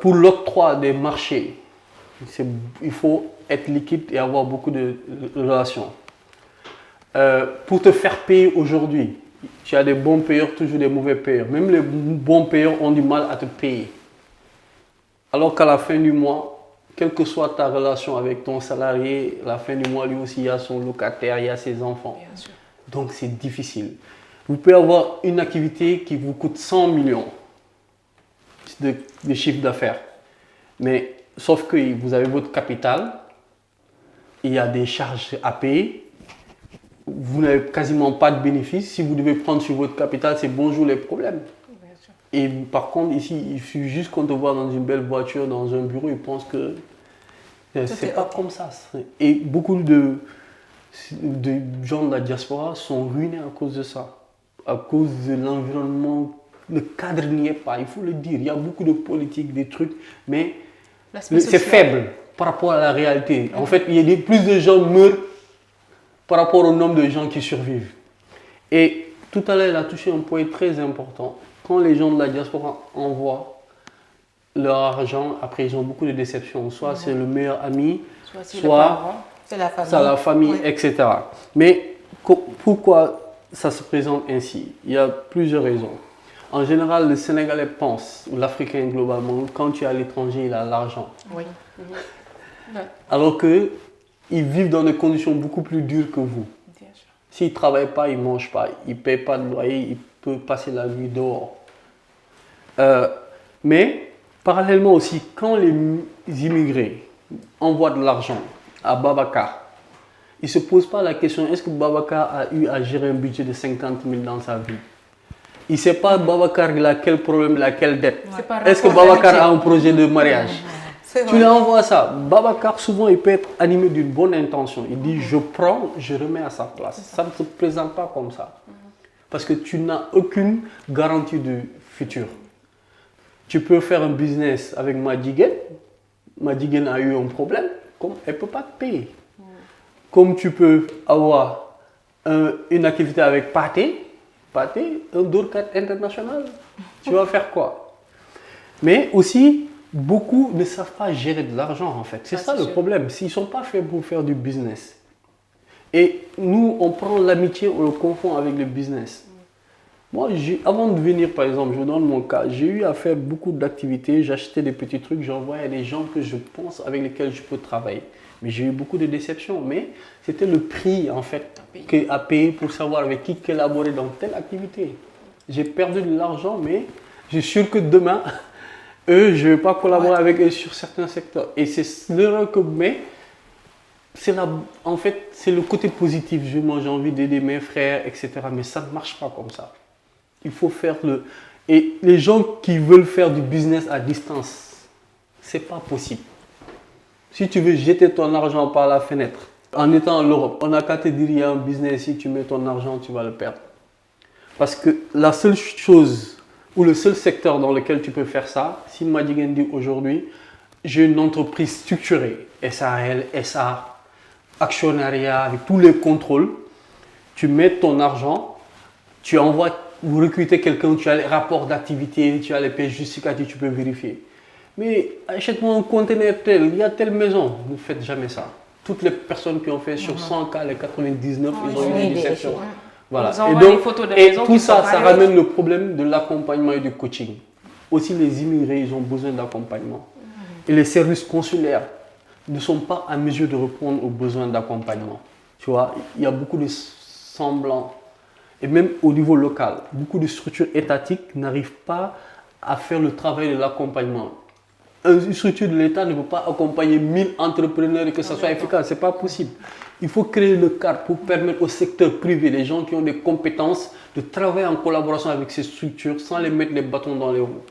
C: Pour l'octroi des marchés, il faut être liquide et avoir beaucoup de relations. Pour te faire payer aujourd'hui, tu as des bons payeurs, toujours des mauvais payeurs. Même les bons payeurs ont du mal à te payer. Alors qu'à la fin du mois, quelle que soit ta relation avec ton salarié, à la fin du mois, lui aussi, il y a son locataire, il y a ses enfants.
A: Bien sûr.
C: Donc c'est difficile. Vous pouvez avoir une activité qui vous coûte 100 millions de chiffre d'affaires. Mais sauf que vous avez votre capital, il y a des charges à payer, vous n'avez quasiment pas de bénéfices. Si vous devez prendre sur votre capital, c'est bonjour les problèmes.
A: Bien sûr.
C: Et par contre, ici, il suffit juste qu'on te voit dans une belle voiture, dans un bureau, ils pensent que c'est pas comme ça. Et beaucoup de gens de la diaspora sont ruinés à cause de ça. À cause de l'environnement, le cadre n'y est pas, il faut le dire. Il y a beaucoup de politique, des trucs, mais c'est faible par rapport à la réalité. En fait, il y a plus de gens meurent par rapport au nombre de gens qui survivent. Et tout à l'heure, il a touché un point très important. Quand les gens de la diaspora envoient leur argent, après ils ont beaucoup de déceptions. Soit c'est le meilleur ami, soit
B: c'est la famille,
C: la famille, oui, etc. Mais pourquoi ça se présente ainsi? Il y a plusieurs raisons. En général, le Sénégalais pense, ou l'Africain globalement, quand tu es à l'étranger, il a l'argent.
A: Oui.
C: Alors qu'ils vivent dans des conditions beaucoup plus dures que vous.
A: Bien sûr.
C: S'il ne travaille pas, il ne mange pas, il ne paye pas de loyer, il peut passer la nuit dehors. Mais parallèlement aussi, quand les immigrés envoient de l'argent à Babacar, ils ne se posent pas la question, est-ce que Babacar a eu à gérer un budget de 50 000 dans sa vie? Il ne sait pas Babacar il a quel problème, il a quelle dette. Est-ce que Babacar a un projet de mariage? Tu lui envoies ça. Babacar, souvent, il peut être animé d'une bonne intention. Il dit, je prends, je remets à sa place. Ça ne se présente pas comme ça. Parce que tu n'as aucune garantie du futur. Tu peux faire un business avec Madjiguène. Madjiguène a eu un problème. Elle ne peut pas te payer. Comme tu peux avoir une activité avec Pathé, un Dorcat international. Tu vas faire quoi? Mais aussi, beaucoup ne savent pas gérer de l'argent en fait. C'est ça le problème. S'ils ne sont pas faits pour faire du business. Et nous, on prend l'amitié, on le confond avec le business. Moi, avant de venir, par exemple, je vous donne mon cas, j'ai eu à faire beaucoup d'activités, j'achetais des petits trucs, j'envoyais à des gens que je pense avec lesquels je peux travailler. Mais j'ai eu beaucoup de déceptions. Mais c'était le prix, en fait, à payer pour savoir avec qui collaborer dans telle activité. J'ai perdu de l'argent, mais je suis sûr que demain, eux, je ne vais pas collaborer avec eux sur certains secteurs. Et c'est l'erreur que... Mais en fait, c'est le côté positif. Moi, j'ai envie d'aider mes frères, etc. Mais ça ne marche pas comme ça. Il faut faire le... Et les gens qui veulent faire du business à distance, ce n'est pas possible. Si tu veux jeter ton argent par la fenêtre, en étant en Europe, on n'a qu'à te dire il y a un business, si tu mets ton argent, tu vas le perdre. Parce que la seule chose, ou le seul secteur dans lequel tu peux faire ça, si Madjiguène dit aujourd'hui, j'ai une entreprise structurée, SARL, SA, actionnariat, avec tous les contrôles, tu mets ton argent, tu envoies, vous recrutez quelqu'un, tu as les rapports d'activité, tu as les pièces justificatives, tu peux vérifier. Mais achète-moi un conteneur tel, il y a telle maison. Ne faites jamais ça. Toutes les personnes qui ont fait sur 100 cas, les 99, ils ont eu des déceptions. Voilà. Et donc, tout ça, ça ramène le problème de l'accompagnement et du coaching. Aussi, les immigrés, ils ont besoin d'accompagnement. Et les services consulaires ne sont pas à mesure de répondre aux besoins d'accompagnement. Tu vois, il y a beaucoup de semblants. Et même au niveau local, beaucoup de structures étatiques n'arrivent pas à faire le travail de l'accompagnement. Une structure de l'État ne peut pas accompagner 1000 entrepreneurs et que ça soit efficace. Ce n'est pas possible. Il faut créer le cadre pour permettre au secteur privé, les gens qui ont des compétences, de travailler en collaboration avec ces structures sans les mettre les bâtons dans les roues.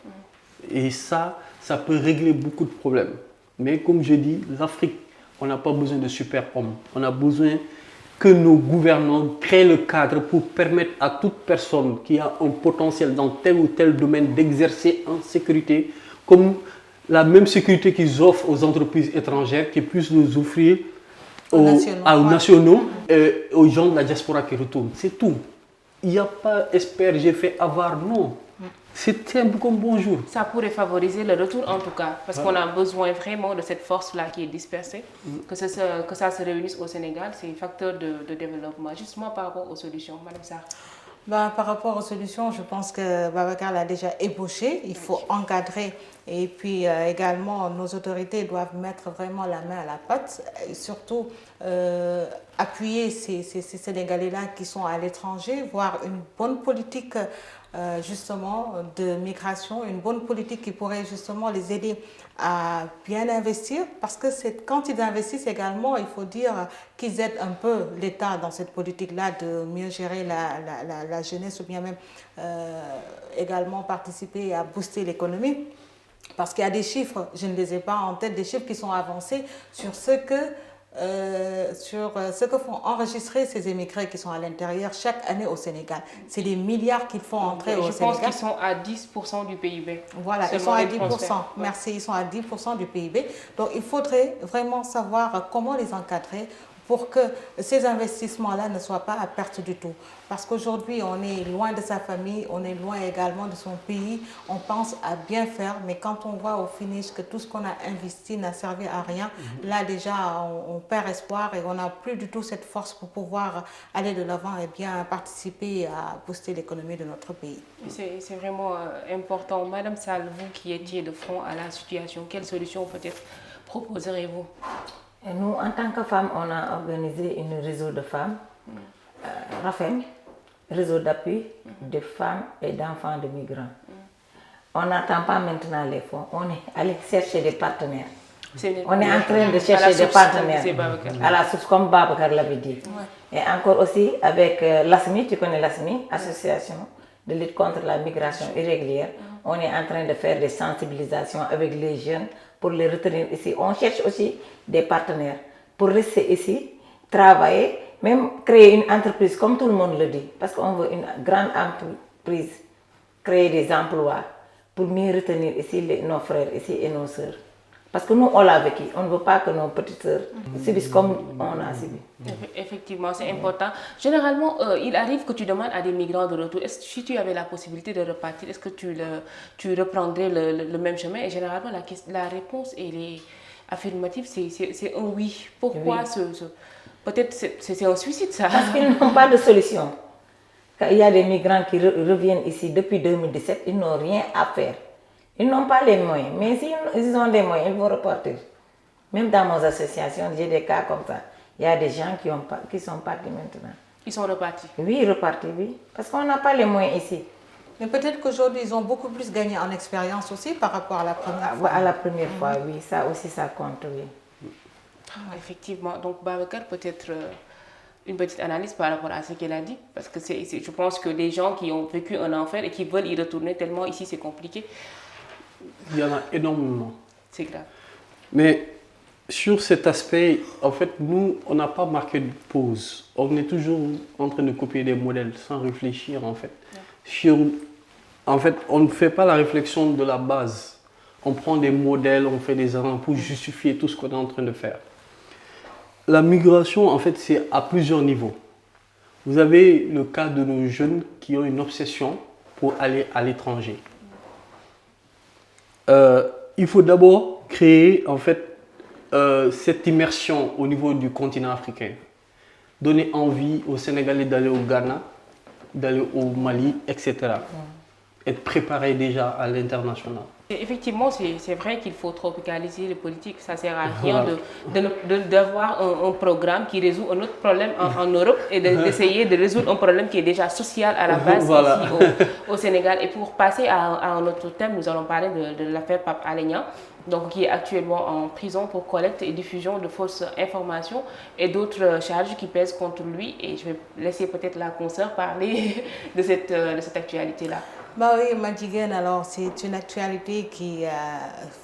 C: Et ça peut régler beaucoup de problèmes. Mais comme je dis, l'Afrique, on n'a pas besoin de super-hommes. On a besoin que nos gouvernants créent le cadre pour permettre à toute personne qui a un potentiel dans tel ou tel domaine d'exercer en sécurité, comme la même sécurité qu'ils offrent aux entreprises étrangères, qu'ils puissent nous offrir aux nationaux, aux gens de la diaspora qui retournent. C'est tout. Il n'y a pas espère, j'ai fait avoir, non. C'est un comme bonjour.
A: Ça pourrait favoriser le retour en tout cas, parce qu'on a besoin vraiment de cette force-là qui est dispersée, que ça se réunisse au Sénégal, c'est un facteur de développement. Justement par rapport aux solutions, Madame Sarr.
B: Par rapport aux solutions, je pense que Babacar l'a déjà ébauché. Il faut encadrer et puis également nos autorités doivent mettre vraiment la main à la pâte et surtout appuyer ces Sénégalais-là qui sont à l'étranger, voir une bonne politique justement de migration, une bonne politique qui pourrait justement les aider à bien investir parce que quand ils investissent également, il faut dire qu'ils aident un peu l'État dans cette politique-là de mieux gérer la jeunesse ou bien même également participer à booster l'économie. Parce qu'il y a des chiffres, je ne les ai pas en tête, des chiffres qui sont avancés sur ce que font enregistrer ces émigrés qui sont à l'intérieur chaque année au Sénégal. C'est des milliards qu'ils font entrer au Sénégal.
A: Je pense qu'ils sont à 10% du PIB.
B: Voilà, ils sont à 10%. Merci, ils sont à 10% du PIB. Donc il faudrait vraiment savoir comment les encadrer pour que ces investissements-là ne soient pas à perte du tout. Parce qu'aujourd'hui, on est loin de sa famille, on est loin également de son pays, on pense à bien faire, mais quand on voit au finish que tout ce qu'on a investi n'a servi à rien, là déjà on perd espoir et on n'a plus du tout cette force pour pouvoir aller de l'avant et bien participer à booster l'économie de notre pays.
A: C'est vraiment important. Madame Sall, vous qui étiez de front à la situation, quelle solution peut-être proposerez-vous?
D: Nous, en tant que femmes, on a organisé un réseau de femmes, RAFEM, réseau d'appui de femmes et d'enfants de migrants. On n'attend pas maintenant les fonds, on est allé chercher des partenaires. On est en train de chercher des partenaires à la source, comme Babacar l'avait dit. Et encore aussi avec l'ASMI, tu connais l'ASMI, Association de lutte contre la migration irrégulière. On est en train de faire des sensibilisations avec les jeunes pour les retenir ici. On cherche aussi des partenaires pour rester ici, travailler, même créer une entreprise comme tout le monde le dit. Parce qu'on veut une grande entreprise, créer des emplois pour mieux retenir ici nos frères ici et nos sœurs. Parce que nous, on l'a vécu. On ne veut pas que nos petites sœurs subissent comme on a subi.
A: Effectivement, c'est important. Généralement, il arrive que tu demandes à des migrants de retour, si tu avais la possibilité de repartir, est-ce que tu reprendrais le même chemin? Et généralement, la réponse elle est affirmative, c'est un oui. Pourquoi Peut-être c'est un suicide, ça.
D: Parce qu'ils n'ont pas de solution. Quand il y a des migrants qui reviennent ici depuis 2017, ils n'ont rien à faire. Ils n'ont pas les moyens. Mais s'ils ont les moyens, ils vont repartir. Même dans nos associations, j'ai des cas comme ça. Il y a des gens qui sont partis maintenant.
A: Ils sont repartis.
D: Oui, repartis, oui. Parce qu'on n'a pas les moyens ici.
B: Mais peut-être qu'aujourd'hui, ils ont beaucoup plus gagné en expérience aussi par rapport à la première fois.
D: À la première fois, oui. Ça aussi, ça compte, oui.
A: Effectivement. Donc, Babacar, peut-être une petite analyse par rapport à ce qu'elle a dit. Parce que je pense que les gens qui ont vécu un enfer et qui veulent y retourner tellement ici, c'est compliqué.
C: Il y en a énormément.
A: C'est grave.
C: Mais sur cet aspect, en fait, nous, on n'a pas marqué de pause. On est toujours en train de copier des modèles sans réfléchir, en fait. En fait, on ne fait pas la réflexion de la base. On prend des modèles, on fait des erreurs pour justifier tout ce qu'on est en train de faire. La migration, en fait, c'est à plusieurs niveaux. Vous avez le cas de nos jeunes qui ont une obsession pour aller à l'étranger. Il faut d'abord créer, en fait, cette immersion au niveau du continent africain. Donner envie aux Sénégalais d'aller au Ghana, d'aller au Mali, etc. Être préparé déjà à l'international.
A: Effectivement, c'est vrai qu'il faut tropicaliser les politiques. Ça ne sert à rien d'avoir un programme qui résout un autre problème en Europe et d'essayer de résoudre un problème qui est déjà social à la base ici au Sénégal. Et pour passer à un autre thème, nous allons parler de l'affaire Pape Alé Niang, donc qui est actuellement en prison pour collecte et diffusion de fausses informations et d'autres charges qui pèsent contre lui. Et je vais laisser peut-être la consoeur parler de cette actualité-là.
B: Bah oui, Madjiguène, alors c'est une actualité qui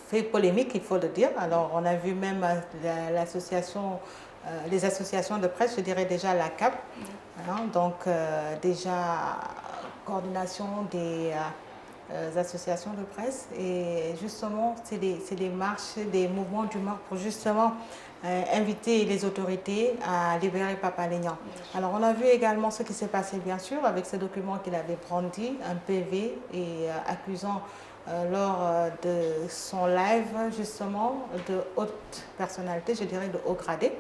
B: fait polémique, il faut le dire. Alors on a vu même les associations de presse, je dirais déjà la CAP, hein, donc déjà coordination des associations de presse, et justement c'est des marches, des mouvements d'humeur pour justement inviter les autorités à libérer Pape Alé Niang. Alors on a vu également ce qui s'est passé bien sûr avec ce document qu'il avait brandi, un PV, et accusant lors de son live justement de haute personnalité, je dirais de haut gradé.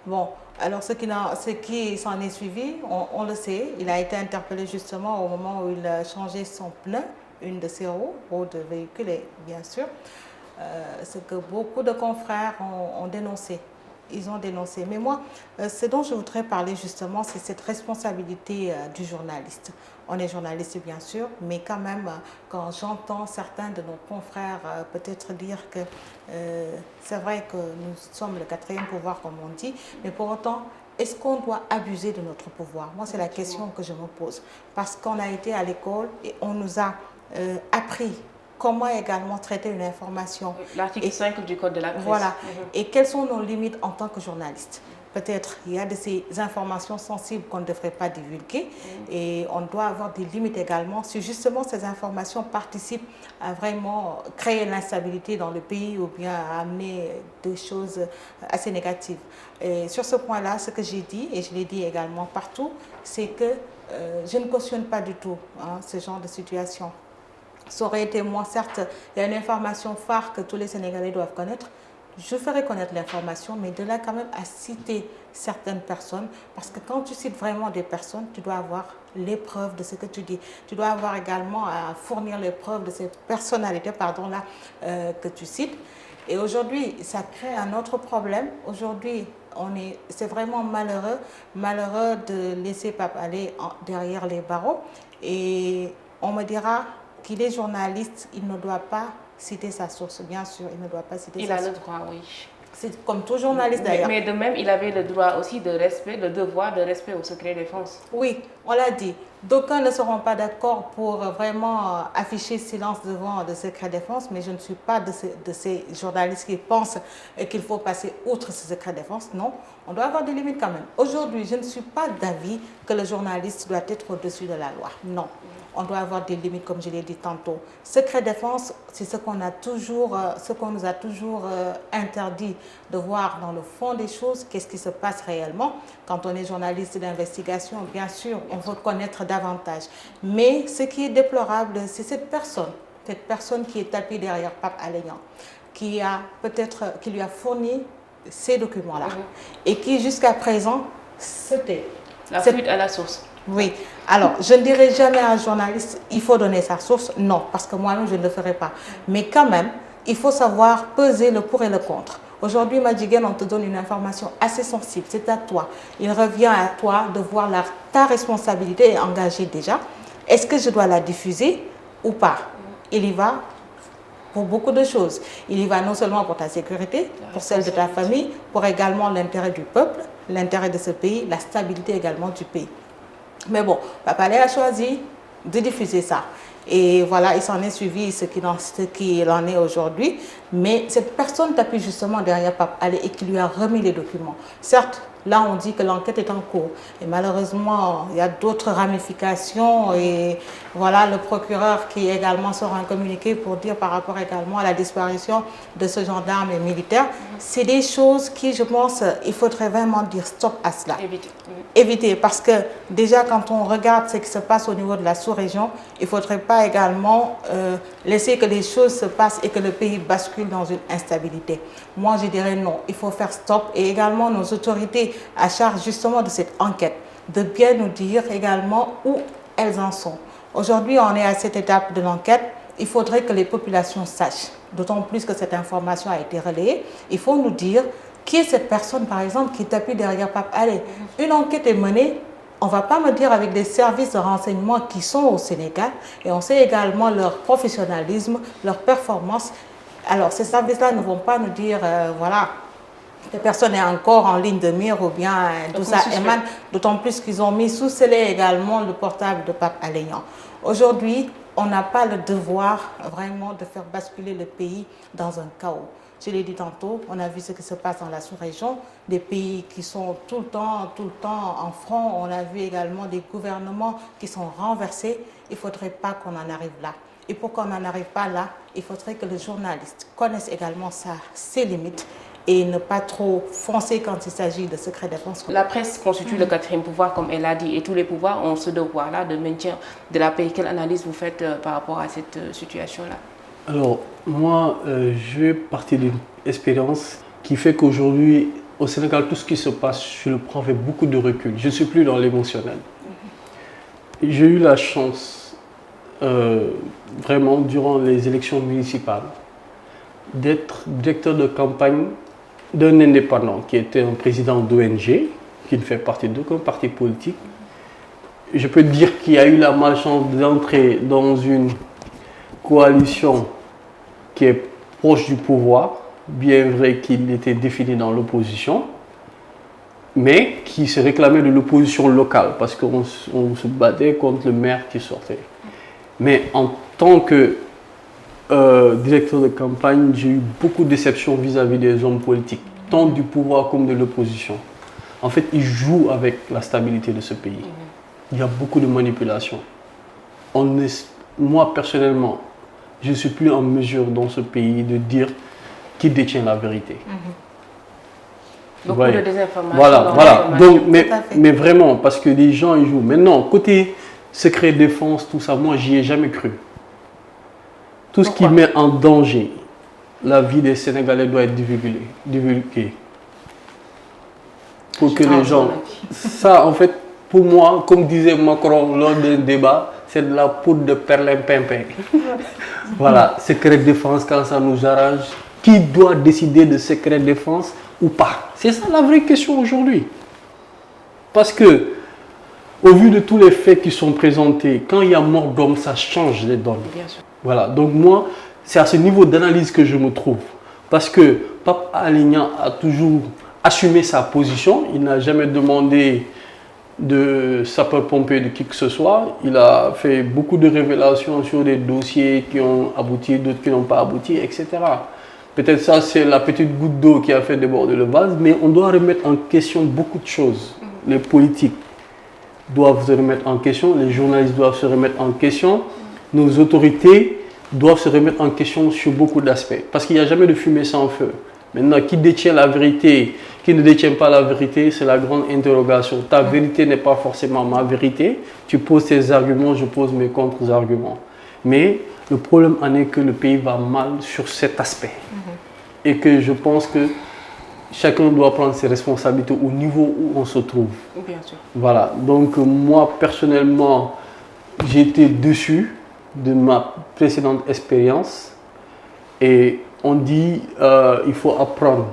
B: Bon, alors ce qui s'en est suivi, on le sait, il a été interpellé justement au moment où il changeait son pneu, une de ses roues de véhicule, et bien sûr, ce que beaucoup de confrères ont dénoncé. Ils ont dénoncé. Mais moi, ce dont je voudrais parler justement, c'est cette responsabilité du journaliste. On est journaliste bien sûr, mais quand même, quand j'entends certains de nos confrères peut-être dire que c'est vrai que nous sommes le quatrième pouvoir, comme on dit, mais pour autant, est-ce qu'on doit abuser de notre pouvoir? Moi, c'est la question que je me pose. Parce qu'on a été à l'école et on nous a appris comment également traiter une information.
A: L'article 5 du Code de la presse.
B: Voilà. Et quelles sont nos limites en tant que journaliste? Peut-être il y a de ces informations sensibles qu'on ne devrait pas divulguer, et on doit avoir des limites également si justement ces informations participent à vraiment créer l'instabilité dans le pays ou bien à amener des choses assez négatives. Et sur ce point-là, ce que j'ai dit, et je l'ai dit également partout, c'est que je ne cautionne pas du tout ce genre de situation. Ça aurait été moi, certes, il y a une information phare que tous les Sénégalais doivent connaître. Je ferai connaître l'information, mais de là quand même à citer certaines personnes, parce que quand tu cites vraiment des personnes, tu dois avoir les preuves de ce que tu dis. Tu dois avoir également à fournir les preuves de ces personnalités, que tu cites. Et aujourd'hui, ça crée un autre problème. Aujourd'hui, c'est vraiment malheureux de laisser Pape Alé derrière les barreaux. Et on me dira qu'il est journaliste, il ne doit pas citer sa source, bien sûr, il ne doit pas citer sa source.
A: Il a le droit, oui.
B: C'est comme tout journaliste d'ailleurs.
A: Mais de même, il avait le droit aussi de respect, le devoir de respect au secret défense.
B: Oui, on l'a dit. D'aucuns ne seront pas d'accord pour vraiment afficher silence devant le secret défense, mais je ne suis pas de ces journalistes qui pensent qu'il faut passer outre ce secret défense. Non, on doit avoir des limites quand même. Aujourd'hui, je ne suis pas d'avis que le journaliste doit être au-dessus de la loi. Non. On doit avoir des limites, comme je l'ai dit tantôt. Secret défense, c'est ce qu'on nous a toujours interdit de voir dans le fond des choses, qu'est-ce qui se passe réellement. Quand on est journaliste d'investigation, bien sûr, on veut connaître davantage. Mais ce qui est déplorable, c'est cette personne qui est tapée derrière Pape Alé Niang, qui lui a fourni ces documents-là, et qui jusqu'à présent se tait.
A: La fuite à la source.
B: Oui, Alors, je ne dirai jamais à un journaliste, il faut donner sa source. Non, parce que moi-même, je ne le ferai pas. Mais quand même, il faut savoir peser le pour et le contre. Aujourd'hui, Madjiguène, on te donne une information assez sensible. C'est à toi. Il revient à toi de voir ta responsabilité est engagée déjà. Est-ce que je dois la diffuser ou pas? Il y va pour beaucoup de choses. Il y va non seulement pour ta sécurité, pour celle de ta famille, pour également l'intérêt du peuple, l'intérêt de ce pays, la stabilité également du pays. Mais bon, Pape Alé a choisi de diffuser ça. Et voilà, il s'en est suivi ce qu'il en est aujourd'hui. Mais cette personne t'appuie justement derrière Pape Alé et qui lui a remis les documents. Certes, là on dit que l'enquête est en cours. Et malheureusement, il y a d'autres ramifications. Et voilà, le procureur qui également sort un communiqué pour dire par rapport également à la disparition de ce gendarme et militaire. C'est des choses qui, je pense, il faudrait vraiment dire stop à cela. Éviter, parce que déjà quand on regarde ce qui se passe au niveau de la sous-région, il ne faudrait pas également laisser que les choses se passent et que le pays bascule dans une instabilité. Moi, je dirais non, il faut faire stop et également nos autorités à charge justement de cette enquête, de bien nous dire également où elles en sont. Aujourd'hui, on est à cette étape de l'enquête. Il faudrait que les populations sachent, d'autant plus que cette information a été relayée. Il faut nous dire qui est cette personne, par exemple, qui t'appuie derrière Pape Alé. Une enquête est menée, on ne va pas me dire avec des services de renseignement qui sont au Sénégal, et on sait également leur professionnalisme, leur performance. Alors, ces services-là ne vont pas nous dire, voilà, cette personne est encore en ligne de mire ou bien tout ça émane, d'autant plus qu'ils ont mis sous scellé également le portable de Pape Alé Niang. Aujourd'hui, on n'a pas le devoir vraiment de faire basculer le pays dans un chaos. Je l'ai dit tantôt, on a vu ce qui se passe dans la sous-région, des pays qui sont tout le temps en front. On a vu également des gouvernements qui sont renversés. Il ne faudrait pas qu'on en arrive là. Et pour qu'on n'en arrive pas là, il faudrait que le journaliste connaisse également ses limites et ne pas trop foncer quand il s'agit de secret défense.
A: La presse constitue le quatrième pouvoir, comme elle a dit, et tous les pouvoirs ont ce devoir-là de maintien de la paix. Quelle analyse vous faites par rapport à cette situation-là?
C: Alors, moi, je vais partir d'une expérience qui fait qu'aujourd'hui, au Sénégal, tout ce qui se passe, je le prends avec beaucoup de recul. Je ne suis plus dans l'émotionnel. J'ai eu la chance, vraiment, durant les élections municipales, d'être directeur de campagne d'un indépendant qui était un président d'ONG, qui ne fait partie d'aucun parti politique. Je peux dire qu'il a eu la malchance d'entrer dans une coalition qui est proche du pouvoir, bien vrai qu'il était défini dans l'opposition, mais qui se réclamait de l'opposition locale, parce qu'on se battait contre le maire qui sortait. Mais en tant que directeur de campagne, j'ai eu beaucoup de déceptions vis-à-vis des hommes politiques, tant du pouvoir comme de l'opposition. En fait, ils jouent avec la stabilité de ce pays. Il y a beaucoup de manipulation. Moi, personnellement, je ne suis plus en mesure dans ce pays de dire qui détient la vérité.
A: Beaucoup de désinformation.
C: Voilà. Donc, mais vraiment, parce que les gens ils jouent. Maintenant, côté secret défense, tout ça, moi, j'y ai jamais cru. Tout ce qui met en danger la vie des Sénégalais doit être divulgué. Pour que les gens... Ça, en fait, pour moi, comme disait Macron lors d'un débat, c'est de la poudre de perlimpinpin. Voilà, secret défense quand ça nous arrange. Qui doit décider de secret défense ou pas? C'est ça la vraie question aujourd'hui. Parce que, au vu de tous les faits qui sont présentés, quand il y a mort d'homme, ça change les donnes.
A: Bien sûr.
C: Voilà, donc moi, c'est à ce niveau d'analyse que je me trouve. Parce que Pape Alé Niang a toujours assumé sa position. Il n'a jamais demandé de sapeur-pompier de qui que ce soit. Il a fait beaucoup de révélations sur des dossiers qui ont abouti, d'autres qui n'ont pas abouti, etc. Peut-être ça, c'est la petite goutte d'eau qui a fait déborder le vase, mais on doit remettre en question beaucoup de choses. Les politiques doivent se remettre en question, les journalistes doivent se remettre en question, nos autorités doivent se remettre en question sur beaucoup d'aspects. Parce qu'il n'y a jamais de fumée sans feu. Maintenant, qui détient la vérité, qui ne détient pas la vérité, c'est la grande interrogation. Ta vérité n'est pas forcément ma vérité. Tu poses tes arguments, je pose mes contre-arguments. Mais le problème en est que le pays va mal sur cet aspect. Et que je pense que chacun doit prendre ses responsabilités au niveau où on se trouve.
A: Bien sûr.
C: Voilà, donc moi personnellement, j'ai été déçu de ma précédente expérience et on dit il faut apprendre.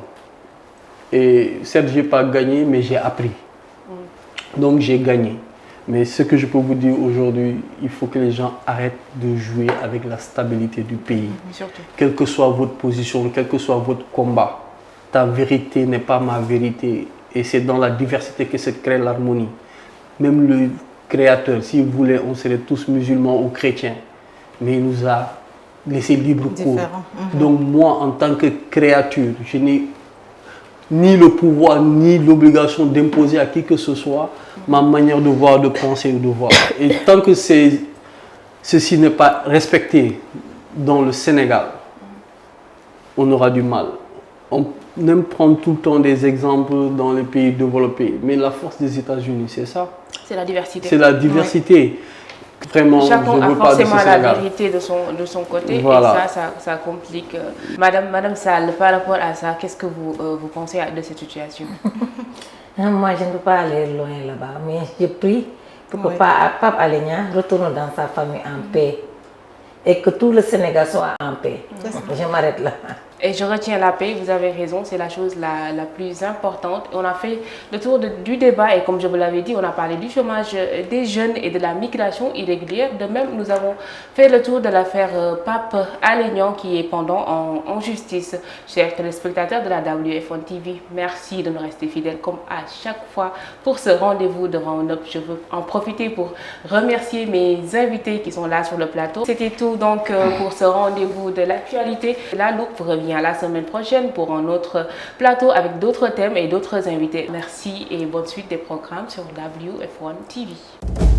C: Et certes, je n'ai pas gagné, mais j'ai appris. Donc j'ai gagné. Mais ce que je peux vous dire aujourd'hui, il faut que les gens arrêtent de jouer avec la stabilité du pays.
A: Surtout.
C: Quelle que soit votre position, quel que soit votre combat, ta vérité n'est pas ma vérité. Et c'est dans la diversité que se crée l'harmonie. Même le Créateur, s'il voulait, on serait tous musulmans ou chrétiens. Mais il nous a laissé libre cours. Donc moi, en tant que créature, je n'ai ni le pouvoir, ni l'obligation d'imposer à qui que ce soit ma manière de voir, de penser ou de voir. Et tant que ceci n'est pas respecté dans le Sénégal, on aura du mal. On aime prendre tout le temps des exemples dans les pays développés, mais la force des États-Unis, c'est ça.
A: C'est la diversité.
C: C'est la diversité. Vraiment,
A: chacun
C: je
A: a
C: veux pas de ce
A: forcément la
C: Sénégal.
A: vérité de son côté.
C: Voilà.
A: Et ça complique. Madame Sall, par rapport à ça, qu'est-ce que vous pensez de cette situation?
D: Moi, je ne peux pas aller loin là-bas, mais je prie pour que Pape Alé Niang retourne dans sa famille en paix et que tout le Sénégal soit en paix. Je m'arrête là.
A: Et je retiens la paix, vous avez raison, c'est la chose la plus importante. On a fait le tour du débat et comme je vous l'avais dit, on a parlé du chômage des jeunes et de la migration irrégulière. De même, nous avons fait le tour de l'affaire Pape Alé Niang qui est pendant en justice. Chers téléspectateurs de la WF1 TV, merci de nous rester fidèles comme à chaque fois pour ce rendez-vous de Round-Up. Je veux en profiter pour remercier mes invités qui sont là sur le plateau. C'était tout donc pour ce rendez-vous de l'actualité. La loupe revient la semaine prochaine pour un autre plateau avec d'autres thèmes et d'autres invités. Merci et bonne suite des programmes sur WF1 TV.